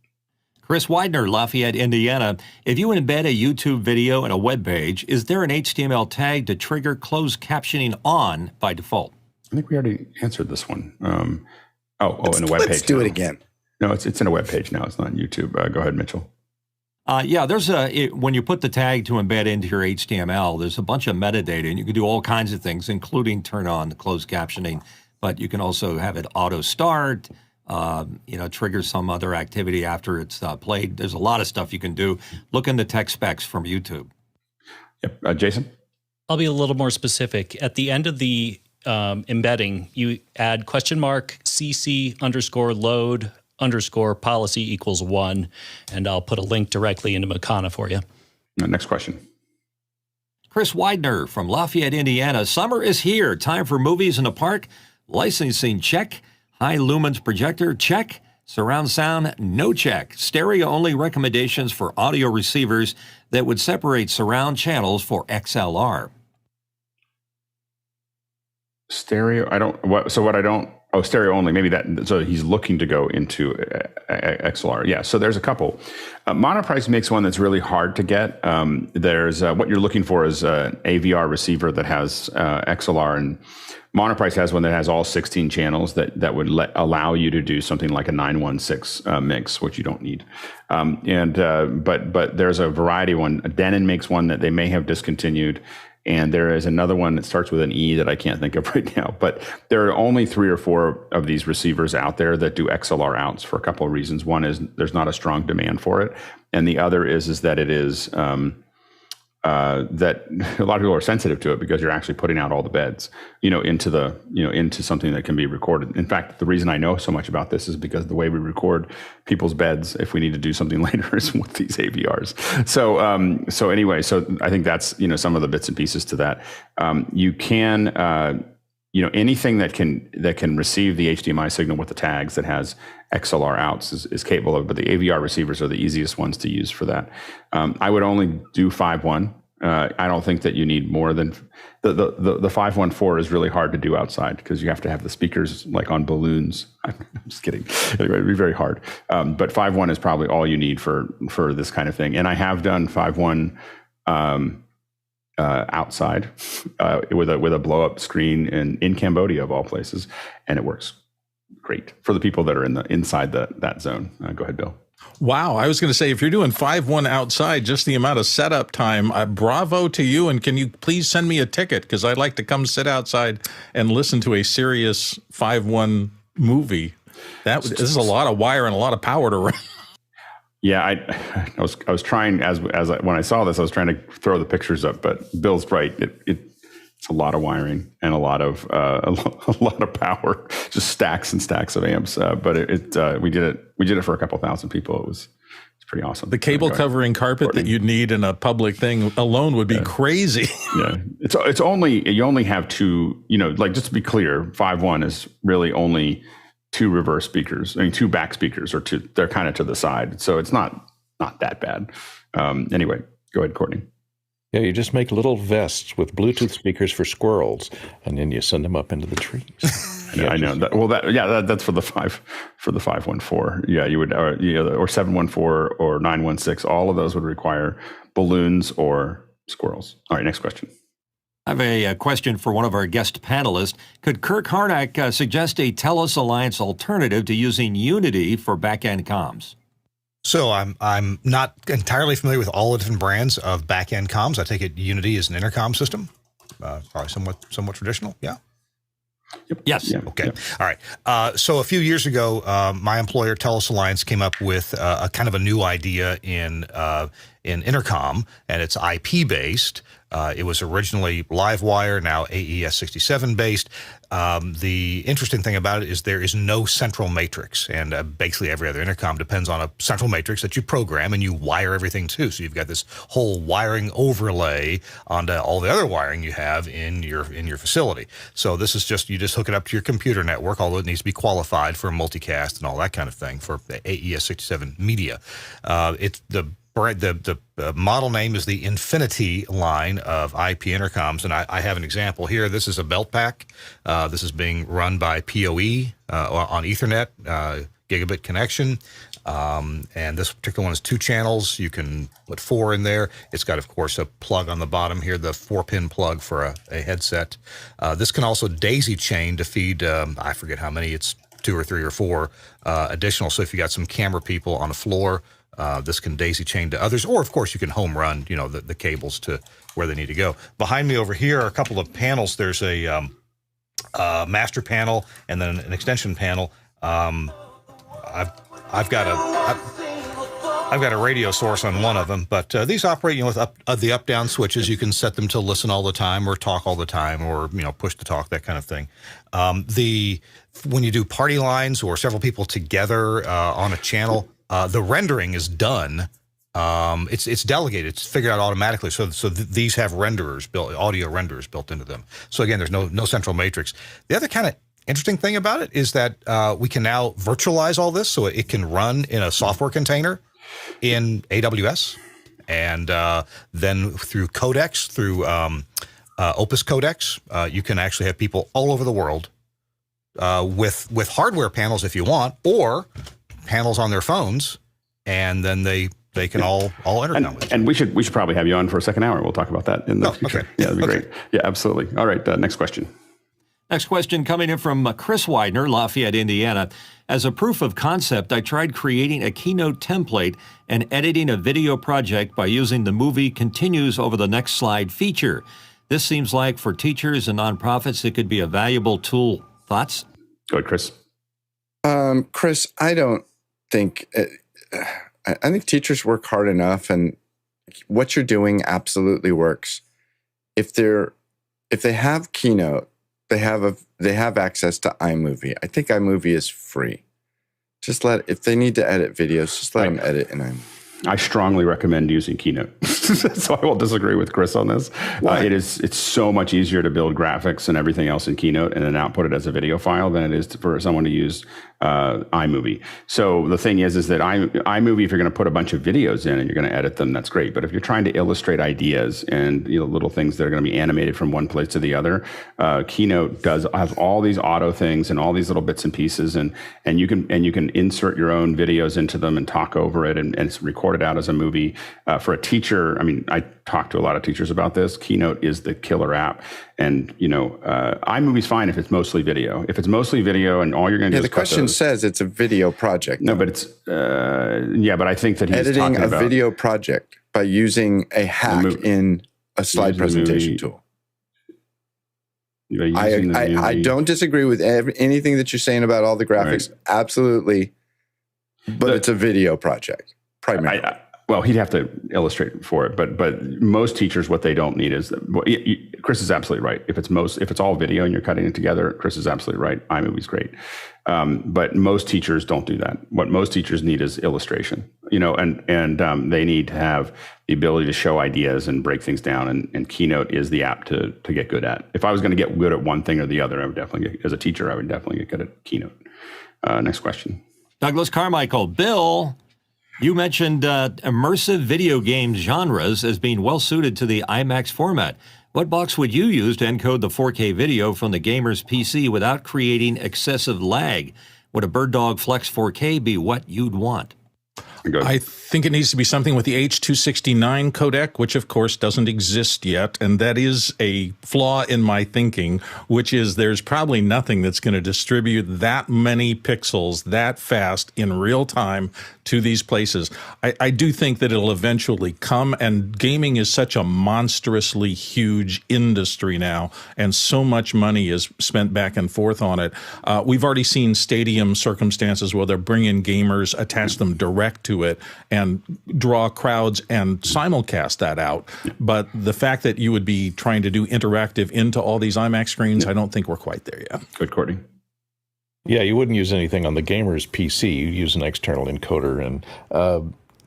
Chris Widener, Lafayette, Indiana. If you embed a YouTube video in a web page, is there an HTML tag to trigger closed captioning on by default? I think we already answered this one. In a web page. Let's do it again. No, it's in a web page now. It's not on YouTube. Go ahead, Mitchell. There's when you put the tag to embed into your HTML, there's a bunch of metadata, and you can do all kinds of things, including turn on the closed captioning. But you can also have it auto start, trigger some other activity after it's played. There's a lot of stuff you can do. Look in the tech specs from YouTube. Yep, Jason. I'll be a little more specific. At the end of the embedding, you add $CC_load_policy=1, and I'll put a link directly into Makana for you. Next question. Chris Widener from Lafayette, Indiana. Summer is here. Time for movies in the park. Licensing, check. High lumens projector, check. Surround sound, no check. Stereo only recommendations for audio receivers that would separate surround channels for XLR. Stereo, stereo only, maybe that, so he's looking to go into XLR. Yeah, so there's a couple. Monoprice makes one that's really hard to get. There's, what you're looking for is an AVR receiver that has XLR, and Monoprice has one that has all 16 channels that would allow you to do something like a 916 mix, which you don't need. But there's a variety one. Denon makes one that they may have discontinued. And there is another one that starts with an E that I can't think of right now. But there are only 3 or 4 of these receivers out there that do XLR outs for a couple of reasons. One is there's not a strong demand for it. And the other is that it is that a lot of people are sensitive to it because you're actually putting out all the beds, into something that can be recorded. In fact, the reason I know so much about this is because the way we record people's beds, if we need to do something later, is with these AVRs. So anyway, so I think that's, some of the bits and pieces to that. You can, anything that can receive the HDMI signal with the tags that has XLR outs is capable of, but the AVR receivers are the easiest ones to use for that. I would only do 5.1. I don't think that you need more than the 5.1.4 is really hard to do outside because you have to have the speakers like on balloons. I'm just kidding. Anyway, it'd be very hard. But 5.1 is probably all you need for this kind of thing. And I have done 5.1 outside with a blow up screen in Cambodia of all places, and it works great for the people that are inside that zone. Go ahead, Bill. Wow. I was going to say, if you're doing 5.1 outside, just the amount of setup time, bravo to you. And can you please send me a ticket? Because I'd like to come sit outside and listen to a serious 5.1 movie. This is a lot of wire and a lot of power to run. Yeah, I was trying when I saw this, I was trying to throw the pictures up, but Bill's right. It's a lot of wiring and a lot of power, just stacks and stacks of amps. But we did it for a couple thousand people. It's pretty awesome. The cable covering carpet that you'd need in a public thing alone would be crazy. Yeah, it's only you only have two. Like just to be clear, 5.1 is really only two reverse speakers. I mean, two back speakers, or two. They're kind of to the side, so it's not that bad. Anyway, go ahead, Courtney. Yeah, you just make little vests with Bluetooth speakers for squirrels, and then you send them up into the trees. I know. That's for the 514. Yeah, you would, or 714 or 916. All of those would require balloons or squirrels. All right, next question. I have a question for one of our guest panelists. Could Kirk Harnack suggest a Telos Alliance alternative to using Unity for back-end comms? So I'm not entirely familiar with all the different brands of back-end comms. I take it Unity is an intercom system, probably somewhat traditional. Yeah. Yep. Yes. Yeah. Okay. Yep. All right. So a few years ago, my employer, Telos Alliance, came up with a kind of a new idea in intercom, and it's IP based. It was originally Livewire, now AES67 based. The interesting thing about it is there is no central matrix, and basically every other intercom depends on a central matrix that you program and you wire everything to. So you've got this whole wiring overlay onto all the other wiring you have in your facility. So this is you just hook it up to your computer network, although it needs to be qualified for multicast and all that kind of thing for AES67 media. It's the model name is the Infinity line of IP intercoms, and I have an example here. This is a belt pack. This is being run by PoE on Ethernet, gigabit connection, and this particular one is 2 channels. You can put 4 in there. It's got, of course, a plug on the bottom here, the 4-pin plug for a headset. This can also daisy chain to feed, I forget how many, it's 2 or 3 or 4 additional. So if you got some camera people on the floor, this can daisy chain to others, or of course you can home run, the cables to where they need to go. Behind me over here are a couple of panels. There's a master panel and then an extension panel. I've got a radio source on one of them, but these operate, with the up-down switches. You can set them to listen all the time, or talk all the time, or push to talk, that kind of thing. When you do party lines or several people together on a channel, the rendering is done. It's delegated. It's figured out automatically. So these have audio renderers built into them. So again, there's no central matrix. The other kind of interesting thing about it is that we can now virtualize all this, so it can run in a software container in AWS, and then through codecs, through Opus codecs, you can actually have people all over the world with hardware panels if you want, or panels on their phones, and then they can all intercom. And we should probably have you on for a second hour. We'll talk about that in the future. Okay. Yeah, that'd be great. Yeah, absolutely. All right, next question. Next question coming in from Chris Widener, Lafayette, Indiana. As a proof of concept, I tried creating a Keynote template and editing a video project by using the Movie Continues Over the Next Slide feature. This seems like for teachers and nonprofits, it could be a valuable tool. Thoughts? Go ahead, Chris. Chris, I don't think... I think teachers work hard enough, and what you're doing absolutely works. If they have Keynote, they have access to iMovie. I think iMovie is free. If they need to edit videos, just let them edit in iMovie. I strongly recommend using Keynote. So I will disagree with Chris on this. It's so much easier to build graphics and everything else in Keynote and then output it as a video file than it is for someone to use iMovie. So the thing is that iMovie, if you're going to put a bunch of videos in and you're going to edit them, that's great. But if you're trying to illustrate ideas and little things that are going to be animated from one place to the other, Keynote has all these auto things and all these little bits and pieces, and you can insert your own videos into them and talk over it and it's recorded out as a movie. For a teacher, I mean, I talk to a lot of teachers about this. Keynote is the killer app. And, iMovie's fine if it's mostly video. If it's mostly video and all you're going to do is the question says it's a video project. No, but it's, but I think that he's editing talking about a video project by using a hack in a slide presentation tool. I don't disagree with anything that you're saying about all the graphics. Right. Absolutely. But it's a video project. primarily. Well, he'd have to illustrate for it, but most teachers, what they don't need is, Chris is absolutely right. If it's all video and you're cutting it together, Chris is absolutely right. iMovie's great. But most teachers don't do that. What most teachers need is illustration, and they need to have the ability to show ideas and break things down. And Keynote is the app to get good at. If I was going to get good at one thing or the other, as a teacher, I would definitely get good at Keynote. Next question. Douglas Carmichael. Bill, you mentioned immersive video game genres as being well suited to the IMAX format. What box would you use to encode the 4K video from the gamer's PC without creating excessive lag? Would a BirdDog FLEX 4K be what you'd want? I think it needs to be something with the H.269 codec, which of course doesn't exist yet. And that is a flaw in my thinking, which is there's probably nothing that's going to distribute that many pixels that fast in real time to these places. I do think that it'll eventually come, and gaming is such a monstrously huge industry now, and so much money is spent back and forth on it. We've already seen stadium circumstances where they're bringing gamers, attach them direct to it, and draw crowds and simulcast that out. But the fact that you would be trying to do interactive into all these IMAX screens, I don't think we're quite there yet. Good, Courtney. Yeah, you wouldn't use anything on the gamer's PC. You'd use an external encoder. And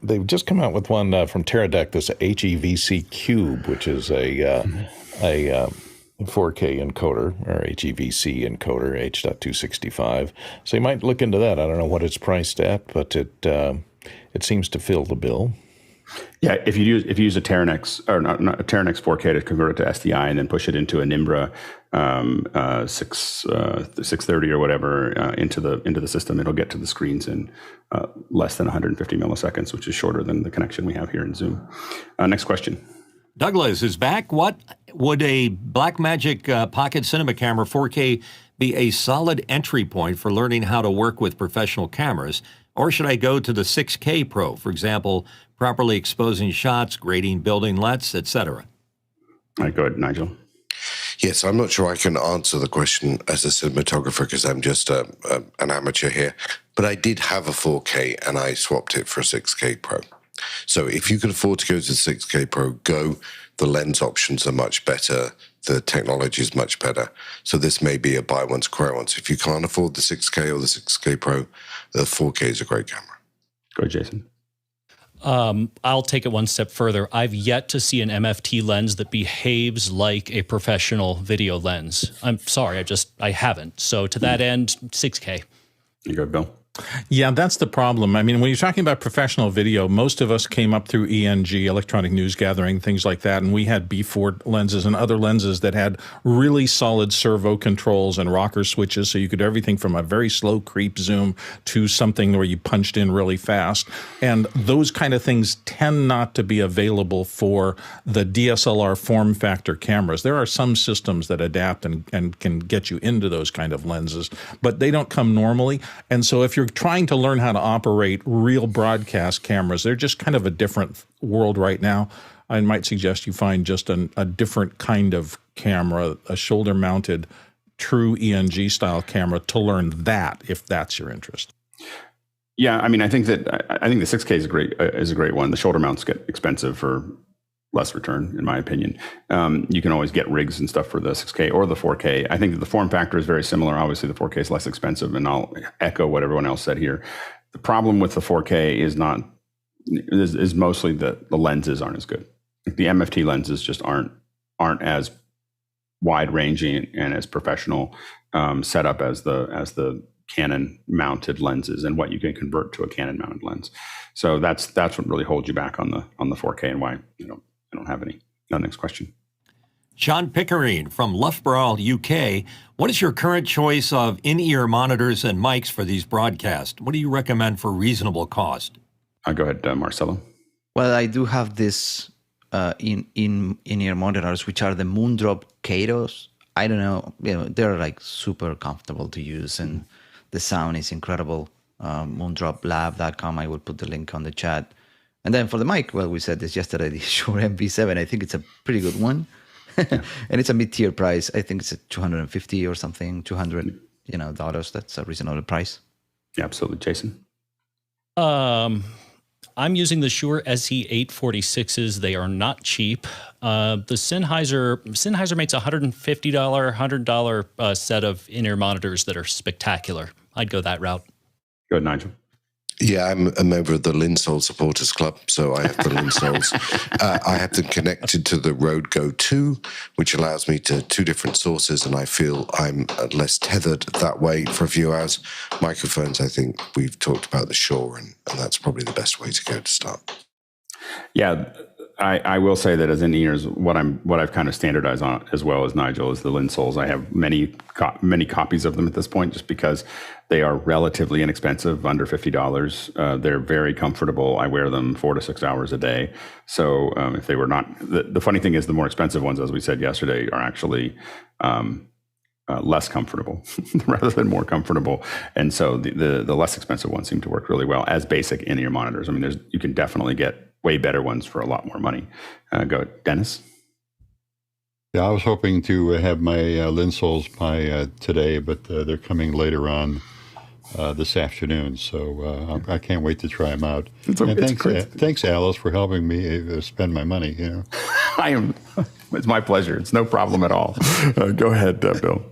they've just come out with one from Teradek, this HEVC Cube, which is a 4K encoder, or HEVC encoder, H.265. So you might look into that. I don't know what it's priced at, but it seems to fill the bill. Yeah, if you use a Teranex, or not a Teranex 4K to convert it to SDI and then push it into a Nimbra 630 or whatever into the system, it'll get to the screens in less than 150 milliseconds, which is shorter than the connection we have here in Zoom. Next question. Douglas is back. What would a Blackmagic Pocket Cinema Camera 4K be a solid entry point for learning how to work with professional cameras? Or should I go to the 6K Pro, for example, properly exposing shots, grading building LUTs, etc.? All right, go ahead, Nigel. Yes, I'm not sure I can answer the question as a cinematographer because I'm just an amateur here. But I did have a 4K and I swapped it for a 6K Pro. So if you can afford to go to the 6K Pro, go. The lens options are much better. The technology is much better. So this may be a buy once, acquire once. If you can't afford the 6K or the 6K Pro, the 4K is a great camera. Go ahead, Jason. I'll take it one step further. I've yet to see an MFT lens that behaves like a professional video lens. I'm sorry, I haven't. So to that end, 6K. You go, Bill. Yeah, that's the problem. I mean, when you're talking about professional video, most of us came up through ENG, electronic news gathering, things like that, and we had B4 lenses and other lenses that had really solid servo controls and rocker switches, so you could do everything from a very slow creep zoom to something where you punched in really fast. And those kind of things tend not to be available for the DSLR form factor cameras. There are some systems that adapt and can get you into those kind of lenses, but they don't come normally. And so if you're trying to learn how to operate real broadcast cameras, they're just kind of a different world right now. I might suggest you find just a different kind of camera, a shoulder-mounted, true ENG style camera to learn that, if that's your interest. Yeah, I mean, I think the 6K is a great one. The shoulder mounts get expensive for less return, in my opinion. You can always get rigs and stuff for the 6K or the 4K. I think that the form factor is very similar. Obviously, the 4K is less expensive, and I'll echo what everyone else said here. The problem with the 4K is mostly the lenses aren't as good. The MFT lenses just aren't as wide ranging and as professional setup as the Canon mounted lenses and what you can convert to a Canon mounted lens. So that's what really holds you back on the 4K and why I don't have any. Next question. Sean Pickering from Loughborough, UK. What is your current choice of in-ear monitors and mics for these broadcasts? What do you recommend for reasonable cost? Go ahead, Marcelo. Well, I do have this in-ear monitors, which are the Moondrop Katos. I don't know, they're like super comfortable to use, and the sound is incredible. Moondroplab.com. I will put the link on the chat. And then for the mic, well, we said this yesterday, the Shure MV7, I think it's a pretty good one. And it's a mid-tier price. I think it's at $250 or something, $200, dollars. That's a reasonable price. Yeah, absolutely. Jason? I I'm using the Shure SE846s. They are not cheap. The Sennheiser makes a $150, $100 set of in-ear monitors that are spectacular. I'd go that route. Go ahead, Nigel. Yeah, I'm a member of the Linsol Supporters Club, so I have the Linsols. I have them connected to the Rode Go 2, which allows me to 2 different sources, and I feel I'm less tethered that way for a few hours. Microphones, I think we've talked about the Shure, and that's probably the best way to go to start. Yeah, I will say that as in-ears, what I've kind of standardized on as well as Nigel is the Linsols. I have many copies of them at this point, just because they are relatively inexpensive, under $50. They're very comfortable. I wear them 4 to 6 hours a day. So if they were not, the funny thing is the more expensive ones, as we said yesterday, are actually less comfortable rather than more comfortable. And so the less expensive ones seem to work really well as basic in-ear monitors. I mean, you can definitely get way better ones for a lot more money. Go, Dennis. Yeah, I was hoping to have my Linsols by today, but they're coming later on this afternoon. So I can't wait to try them out. Thanks, Alice, for helping me spend my money. You know, it's my pleasure. It's no problem at all. Go ahead, Bill.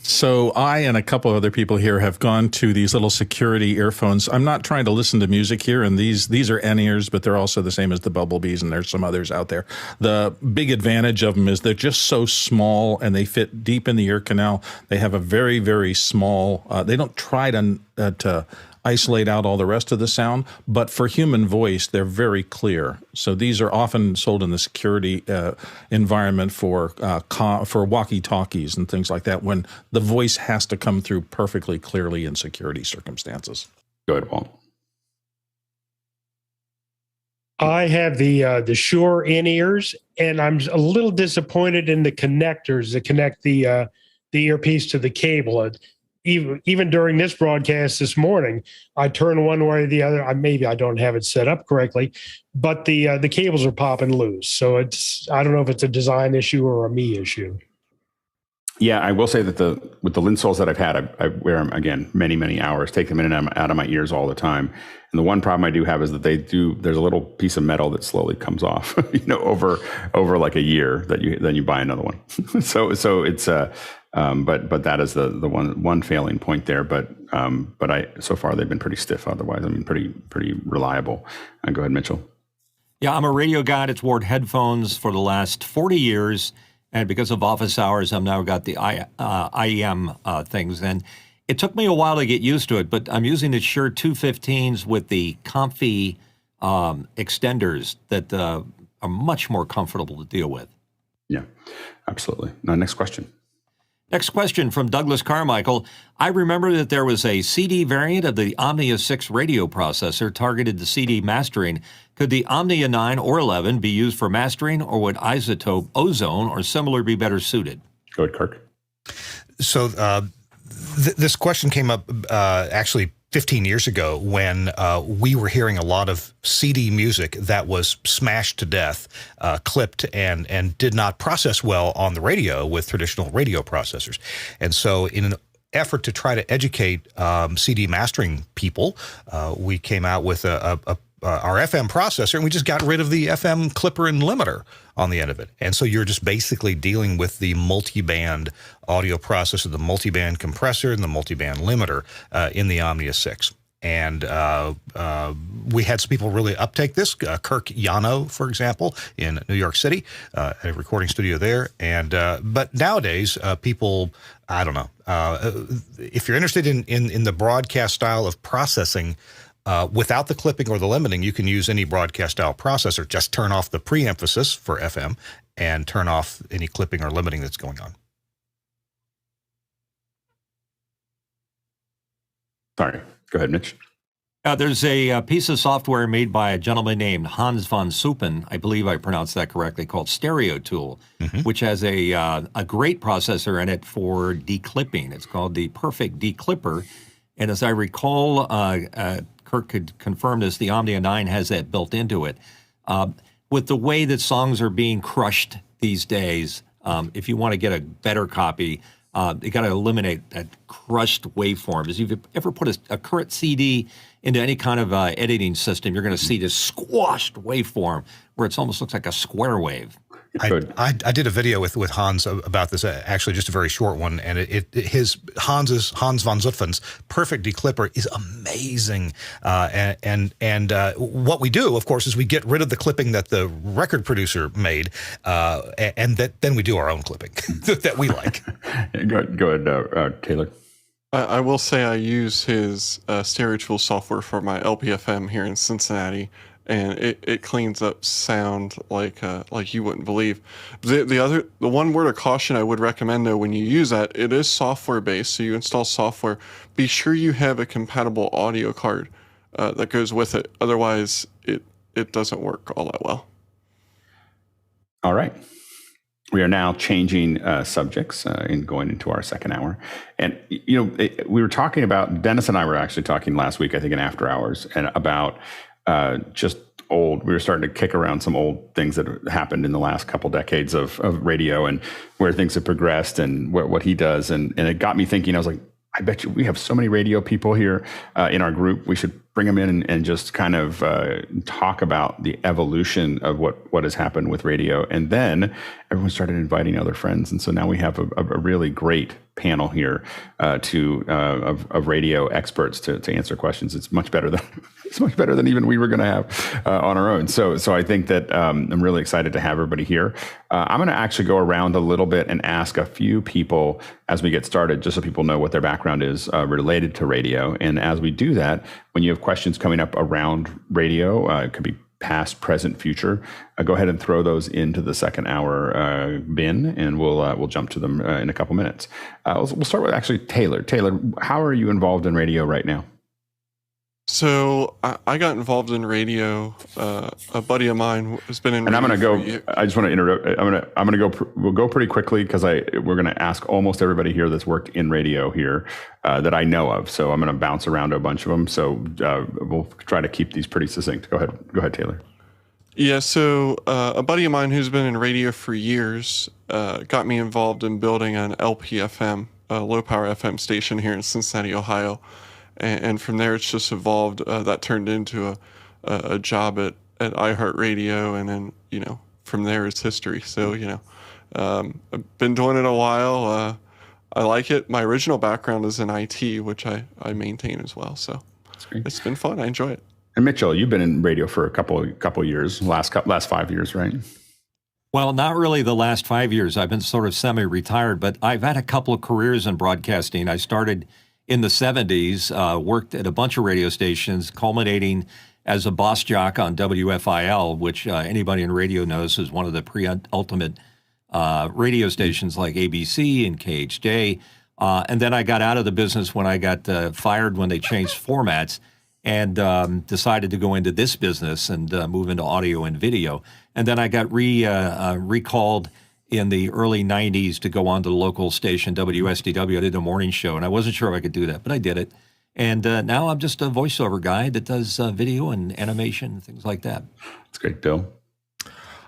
So I and a couple of other people here have gone to these little security earphones. I'm not trying to listen to music here, and these are in-ears, but they're also the same as the Bumblebees, and there's some others out there. The big advantage of them is they're just so small, and they fit deep in the ear canal. They have a very, very small, they don't try to isolate out all the rest of the sound, but for human voice, they're very clear. So these are often sold in the security environment for walkie-talkies and things like that, when the voice has to come through perfectly clearly in security circumstances. Go ahead, Walt. I have the Shure in-ears, and I'm a little disappointed in the connectors that connect the earpiece to the cable. Even during this broadcast this morning, I turn one way or the other. Maybe I don't have it set up correctly, but the cables are popping loose. So I don't know if it's a design issue or a me issue. Yeah, I will say that with the Linsols that I've had, I wear them, again, many, many hours, take them in and out of my ears all the time. And the one problem I do have is that there's a little piece of metal that slowly comes off, over like a year then you buy another one. so it's, but that is the one failing point there. But so far they've been pretty stiff otherwise. I mean, pretty reliable. Go ahead, Mitchell. Yeah, I'm a radio guy that's worn headphones for the last 40 years. And because of office hours, I've now got the IEM things. And it took me a while to get used to it, but I'm using the Shure 215s with the comfy extenders that are much more comfortable to deal with. Yeah, absolutely. Now, next question. Next question from Douglas Carmichael. I remember that there was a CD variant of the Omnia 6 radio processor targeted to CD mastering. Could the Omnia 9 or 11 be used for mastering, or would isotope, ozone, or similar be better suited? Go ahead, Kirk. So this question came up actually 15 years ago when we were hearing a lot of CD music that was smashed to death, clipped, and did not process well on the radio with traditional radio processors. And so in an effort to try to educate CD mastering people, we came out with our FM processor, and we just got rid of the FM clipper and limiter on the end of it. And so you're just basically dealing with the multi-band audio processor, the multi-band compressor, and the multi-band limiter in the Omnia 6. And we had some people really uptake this. Kirk Yano, for example, in New York City, a recording studio there. And but nowadays, people, I don't know, if you're interested in the broadcast style of processing, without the clipping or the limiting, you can use any broadcast style processor. Just turn off the pre-emphasis for FM and turn off any clipping or limiting that's going on. Sorry. Go ahead, Mitch. There's a piece of software made by a gentleman named Hans von Suppen, I believe I pronounced that correctly, called Stereo Tool, which has a great processor in it for declipping. It's called the Perfect Declipper. And as I recall, Kirk could confirm this, the Omnia 9 has that built into it. With the way that songs are being crushed these days, if you want to get a better copy, You got to eliminate that crushed waveform. If you've ever put a current CD into any kind of editing system, you're going to see this squashed waveform where it almost looks like a square wave. I did a video with Hans about this, actually just a very short one, and Hans von Zutphen's perfect declipper is amazing. And what we do, of course, is we get rid of the clipping that the record producer made, and then we do our own clipping that we like. Go ahead, Taylor. I will say I use his Stereo Tool software for my LPFM here in Cincinnati, and it cleans up sound like you wouldn't believe. The one word of caution I would recommend, though, when you use that, it is software based, so you install software. Be sure you have a compatible audio card that goes with it. Otherwise, it doesn't work all that well. All right. We are now changing subjects and going into our second hour. And, we were talking about, Dennis and I were actually talking last week, I think in After Hours, and about just we were starting to kick around some old things that happened in the last couple decades of radio and where things have progressed and what he does. And it got me thinking, I was like, I bet you we have so many radio people here in our group. We should bring them in and just kind of talk about the evolution of what has happened with radio. And then everyone started inviting other friends. And so now we have a really great panel here of radio experts to answer questions. It's much better than even we were going to have on our own. So I think that I'm really excited to have everybody here. I'm going to actually go around a little bit and ask a few people as we get started, just so people know what their background is related to radio. And as we do that, when you have questions coming up around radio, it could be past, present, future, go ahead and throw those into the second hour bin, and we'll jump to them in a couple minutes. We'll start with actually Taylor. Taylor, how are you involved in radio right now? So I got involved in radio. A buddy of mine has been in. And radio I'm going to go. I just want to interrupt. I'm going to go. We'll go pretty quickly because we're going to ask almost everybody here that's worked in radio here that I know of. So I'm going to bounce around a bunch of them. So we'll try to keep these pretty succinct. Go ahead, Taylor. Yeah. So a buddy of mine who's been in radio for years got me involved in building an LPFM, a low power FM station here in Cincinnati, Ohio. And from there, it's just evolved. That turned into a job at iHeartRadio, and then from there it's history. So I've been doing it a while. I like it. My original background is in IT, which I maintain as well. So it's been fun. I enjoy it. And Mitchell, you've been in radio for a couple years, last 5 years, right? Well, not really the last 5 years. I've been sort of semi-retired, but I've had a couple of careers in broadcasting. I started in the 70s, worked at a bunch of radio stations, culminating as a boss jock on WFIL, which anybody in radio knows is one of the pre-ultimate radio stations like ABC and KHJ. And then I got out of the business when I got fired when they changed formats, and decided to go into this business and move into audio and video. And then I got recalled in the early 90s to go on to the local station, WSDW. I did a morning show, and I wasn't sure if I could do that, but I did it. And now I'm just a voiceover guy that does video and animation and things like that. That's great, Bill.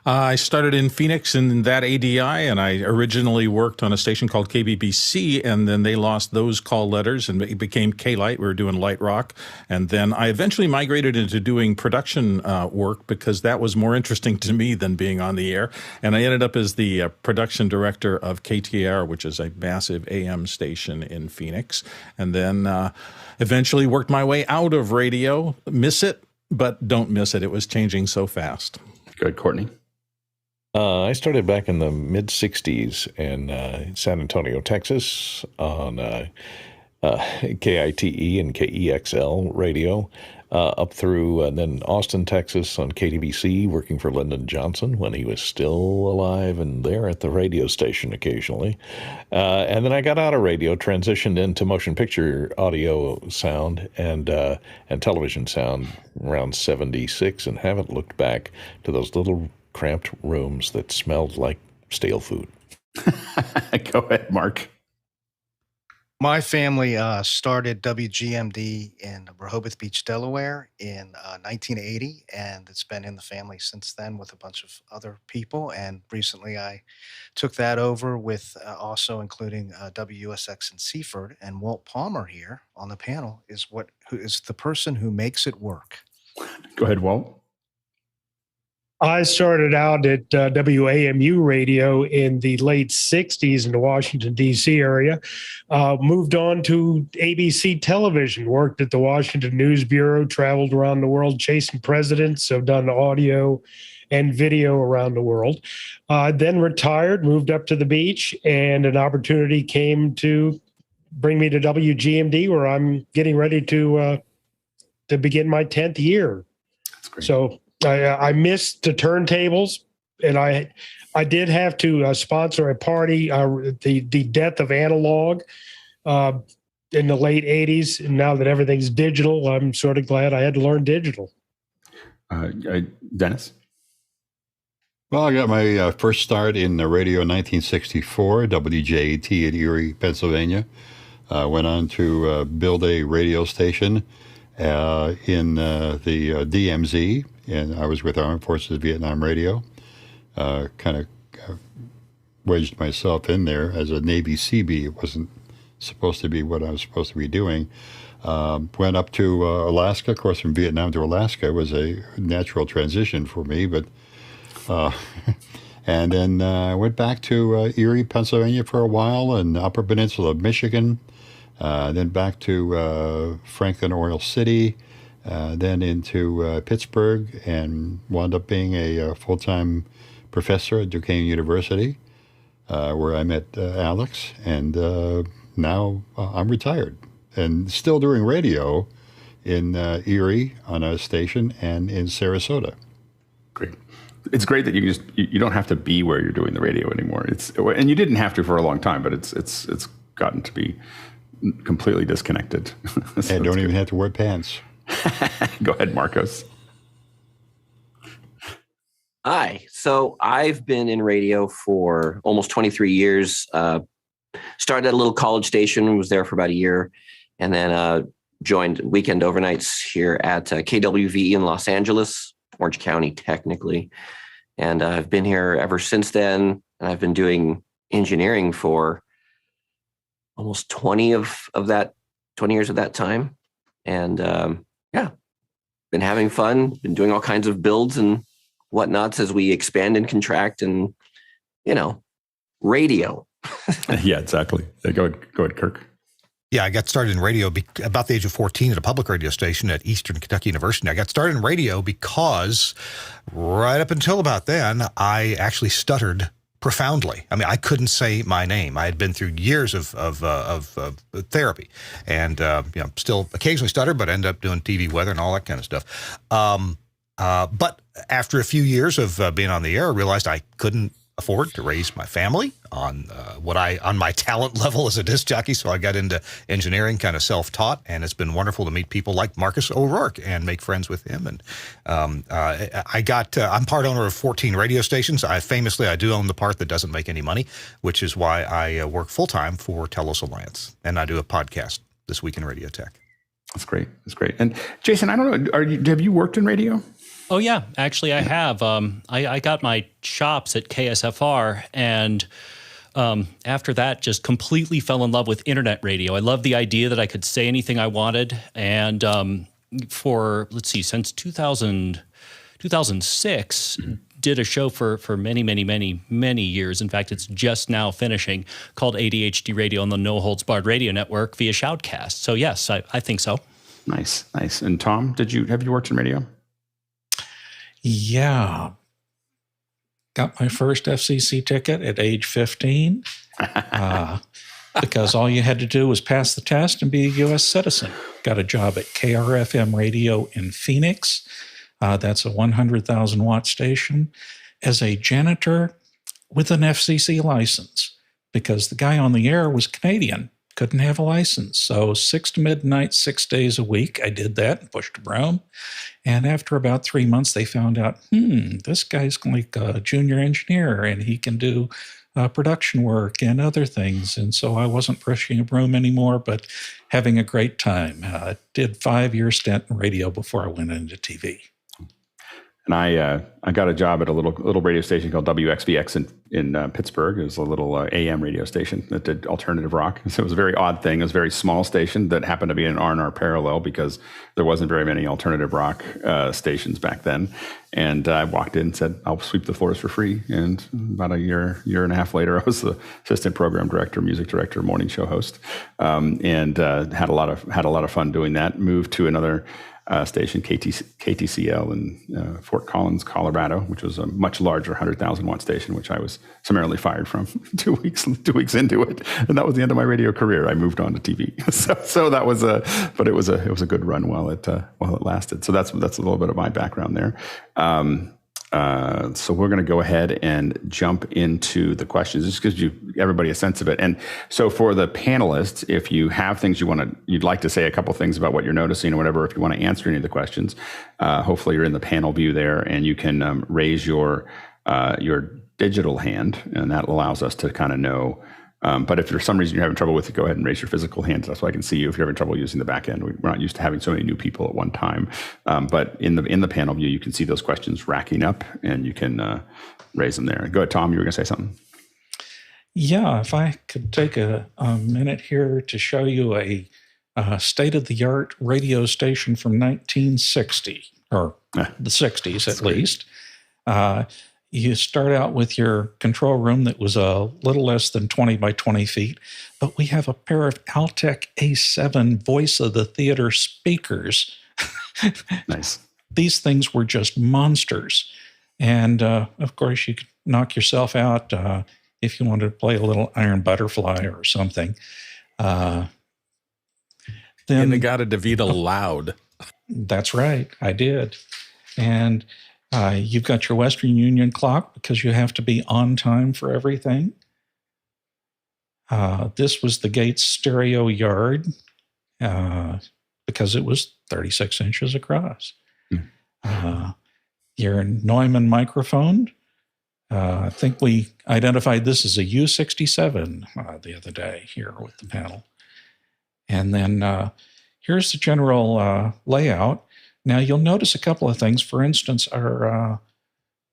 I started in Phoenix in that ADI, and I originally worked on a station called KBBC, and then they lost those call letters and it became K-Light. We were doing light rock. And then I eventually migrated into doing production work because that was more interesting to me than being on the air. And I ended up as the production director of KTAR, which is a massive AM station in Phoenix. And then eventually worked my way out of radio. Miss it, but don't miss it. It was changing so fast. Good, Courtney. I started back in the mid-'60s in San Antonio, Texas, on KITE and KEXL radio, up through and then Austin, Texas on KTBC, working for Lyndon Johnson when he was still alive and there at the radio station occasionally. And then I got out of radio, transitioned into motion picture audio sound and television sound around 76, and haven't looked back to those little cramped rooms that smelled like stale food. Go ahead, Mark. My family started WGMD in Rehoboth Beach, Delaware in 1980, and it's been in the family since then with a bunch of other people. And recently I took that over with also including WUSX in Seaford. And Walt Palmer here on the panel who is the person who makes it work. Go ahead, Walt. I started out at WAMU radio in the late 60s in the Washington, D.C. area. Moved on to ABC television, worked at the Washington News Bureau, traveled around the world chasing presidents, so done audio and video around the world. Then retired, moved up to the beach, and an opportunity came to bring me to WGMD, where I'm getting ready to begin my 10th year. That's great. So I missed the turntables, and I did have to sponsor a party, the death of analog in the late 80s. And now that everything's digital, I'm sort of glad I had to learn digital. Dennis? Well, I got my first start in the radio in 1964, WJAT at Erie, Pennsylvania. Went on to build a radio station in the DMZ, and I was with Armed Forces Vietnam Radio. Kind of wedged myself in there as a Navy CB. It wasn't supposed to be what I was supposed to be doing. Went up to Alaska. Of course, from Vietnam to Alaska was a natural transition for me, but and then went back to Erie, Pennsylvania for a while, and Upper Peninsula of Michigan. Then back to Franklin, Oil City, then into Pittsburgh, and wound up being a full-time professor at Duquesne University, where I met Alex, and now I'm retired and still doing radio in Erie on a station and in Sarasota. Great. It's great that you don't have to be where you're doing the radio anymore. And you didn't have to for a long time, but it's gotten to be completely disconnected. So and don't even have to wear pants. Go ahead, Marcos. Hi. So I've been in radio for almost 23 years. Started at a little college station, was there for about a year, and then joined weekend overnights here at KWVE in Los Angeles, Orange County, technically. And I've been here ever since then. And I've been doing engineering for almost 20 years of that time. And been having fun, been doing all kinds of builds and whatnots as we expand and contract and, radio. Yeah, exactly. Go ahead, Kirk. Yeah, I got started in radio about the age of 14 at a public radio station at Eastern Kentucky University. I got started in radio because right up until about then, I actually stuttered profoundly. I mean, I couldn't say my name. I had been through years of therapy, and still occasionally stutter, but end up doing TV weather and all that kind of stuff. But after a few years of being on the air, I realized I couldn't afford to raise my family on my talent level as a disc jockey. So I got into engineering, kind of self-taught, and it's been wonderful to meet people like Marcus O'Rourke and make friends with him. And I'm part owner of 14 radio stations. I do own the part that doesn't make any money, which is why I work full-time for Telos Alliance, and I do a podcast, This Week in Radio Tech. That's great. That's great. And Jason, I don't know, have you worked in radio? Oh, yeah. Actually, I have. I got my chops at KSFR, and after that, just completely fell in love with internet radio. I love the idea that I could say anything I wanted. And since 2006, did a show for many, many, many, many years. In fact, it's just now finishing, called ADHD Radio on the No Holds Barred Radio Network via Shoutcast. So, yes, I think so. Nice. And Tom, have you worked in radio? Yeah. Got my first FCC ticket at age 15 because all you had to do was pass the test and be a U.S. citizen. Got a job at KRFM Radio in Phoenix. That's a 100,000 watt station as a janitor with an FCC license because the guy on the air was Canadian. Couldn't have a license. So 6 to midnight, 6 days a week, I did that and pushed a broom. And after about 3 months, they found out, this guy's like a junior engineer and he can do production work and other things. And so I wasn't pushing a broom anymore, but having a great time. Did 5-year stint in radio before I went into TV. And I got a job at a little radio station called WXBX in Pittsburgh. It was a little AM radio station that did alternative rock. So it was a very odd thing. It was a very small station that happened to be an R&R parallel because there wasn't very many alternative rock stations back then. And I walked in and said, I'll sweep the floors for free. And about a year and a half later, I was the assistant program director, music director, morning show host, and had a lot of fun doing that. Moved to another station, KTCL in Fort Collins, Colorado, which was a much larger 100,000 watt station, which I was summarily fired from 2 weeks into it, and that was the end of my radio career. I moved on to TV, so that was but it was a good run while it lasted. So that's a little bit of my background there. So we're going to go ahead and jump into the questions. This gives everybody a sense of it. And so for the panelists, if you have things you'd like to say a couple things about what you're noticing or whatever, if you want to answer any of the questions, hopefully you're in the panel view there, and you can raise your digital hand, and that allows us to kind of know. But if for some reason you're having trouble with it, go ahead and raise your physical hand. That's why I can see you. If you're having trouble using the back end, we're not used to having so many new people at one time. But in the panel view, you can see those questions racking up, and you can raise them there. Go ahead, Tom. You were going to say something. Yeah, if I could take a minute here to show you a state-of-the-art radio station from 1960, or the 60s at least. You start out with your control room that was a little less than 20 by 20 feet, but we have a pair of Altec A7 voice of the theater speakers. Nice. These things were just monsters. And of course, you could knock yourself out if you wanted to play a little Iron Butterfly or something. Then they got a DeVita Loud. That's right. I did. And you've got your Western Union clock because you have to be on time for everything. This was the Gates stereo yard because it was 36 inches across. Your Neumann microphone. I think we identified this as a U67 the other day here with the panel. And then here's the general layout. Now, you'll notice a couple of things. For instance, our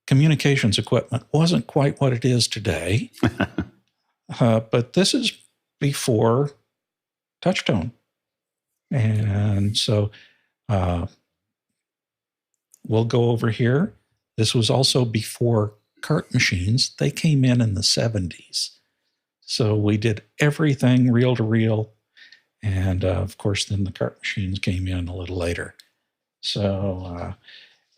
communications equipment wasn't quite what it is today, but this is before touchtone. And so we'll go over here. This was also before cart machines. They came in the 70s. So we did everything reel-to-reel. And, of course, then the cart machines came in a little later. So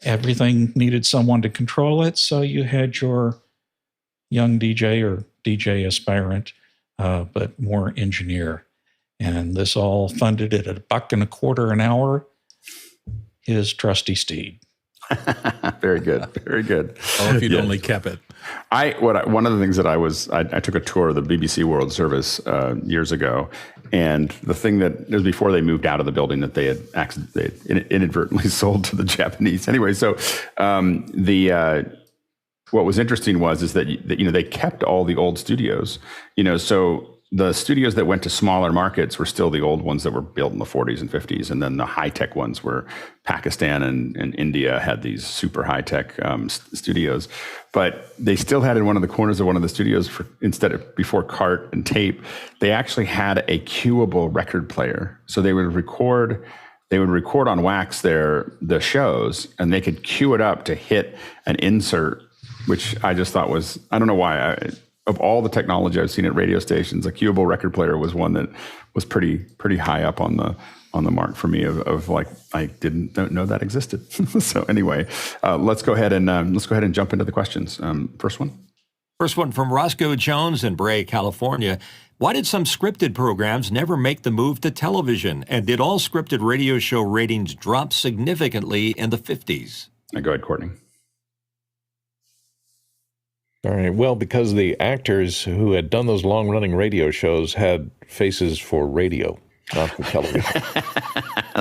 everything needed someone to control it. So you had your young DJ or DJ aspirant, but more engineer. And this all funded at $1.25 an hour. His trusty steed. Very good. Very good. Oh, if you'd only kept it. One of the things that I took a tour of the BBC World Service years ago, and the thing that it was before they moved out of the building that they had inadvertently sold to the Japanese. Anyway, so what was interesting is that they kept all the old studios. So the studios that went to smaller markets were still the old ones that were built in the 40s and 50s. And then the high-tech ones were Pakistan and India had these super high-tech studios. But they still had in one of the corners of one of the studios, before cart and tape, they actually had a cueable record player. So they would record on wax the shows, and they could cue it up to hit an insert, which I just thought was, I don't know why, of all the technology I've seen at radio stations, a cueable record player was one that was pretty high up on the mark for me of like, I don't know that existed. So anyway, let's go ahead and jump into the questions. First one from Roscoe Jones in Bray, California. Why did some scripted programs never make the move to television? And did all scripted radio show ratings drop significantly in the 50s? Go ahead, Courtney. All right. Well, because the actors who had done those long-running radio shows had faces for radio, not for television.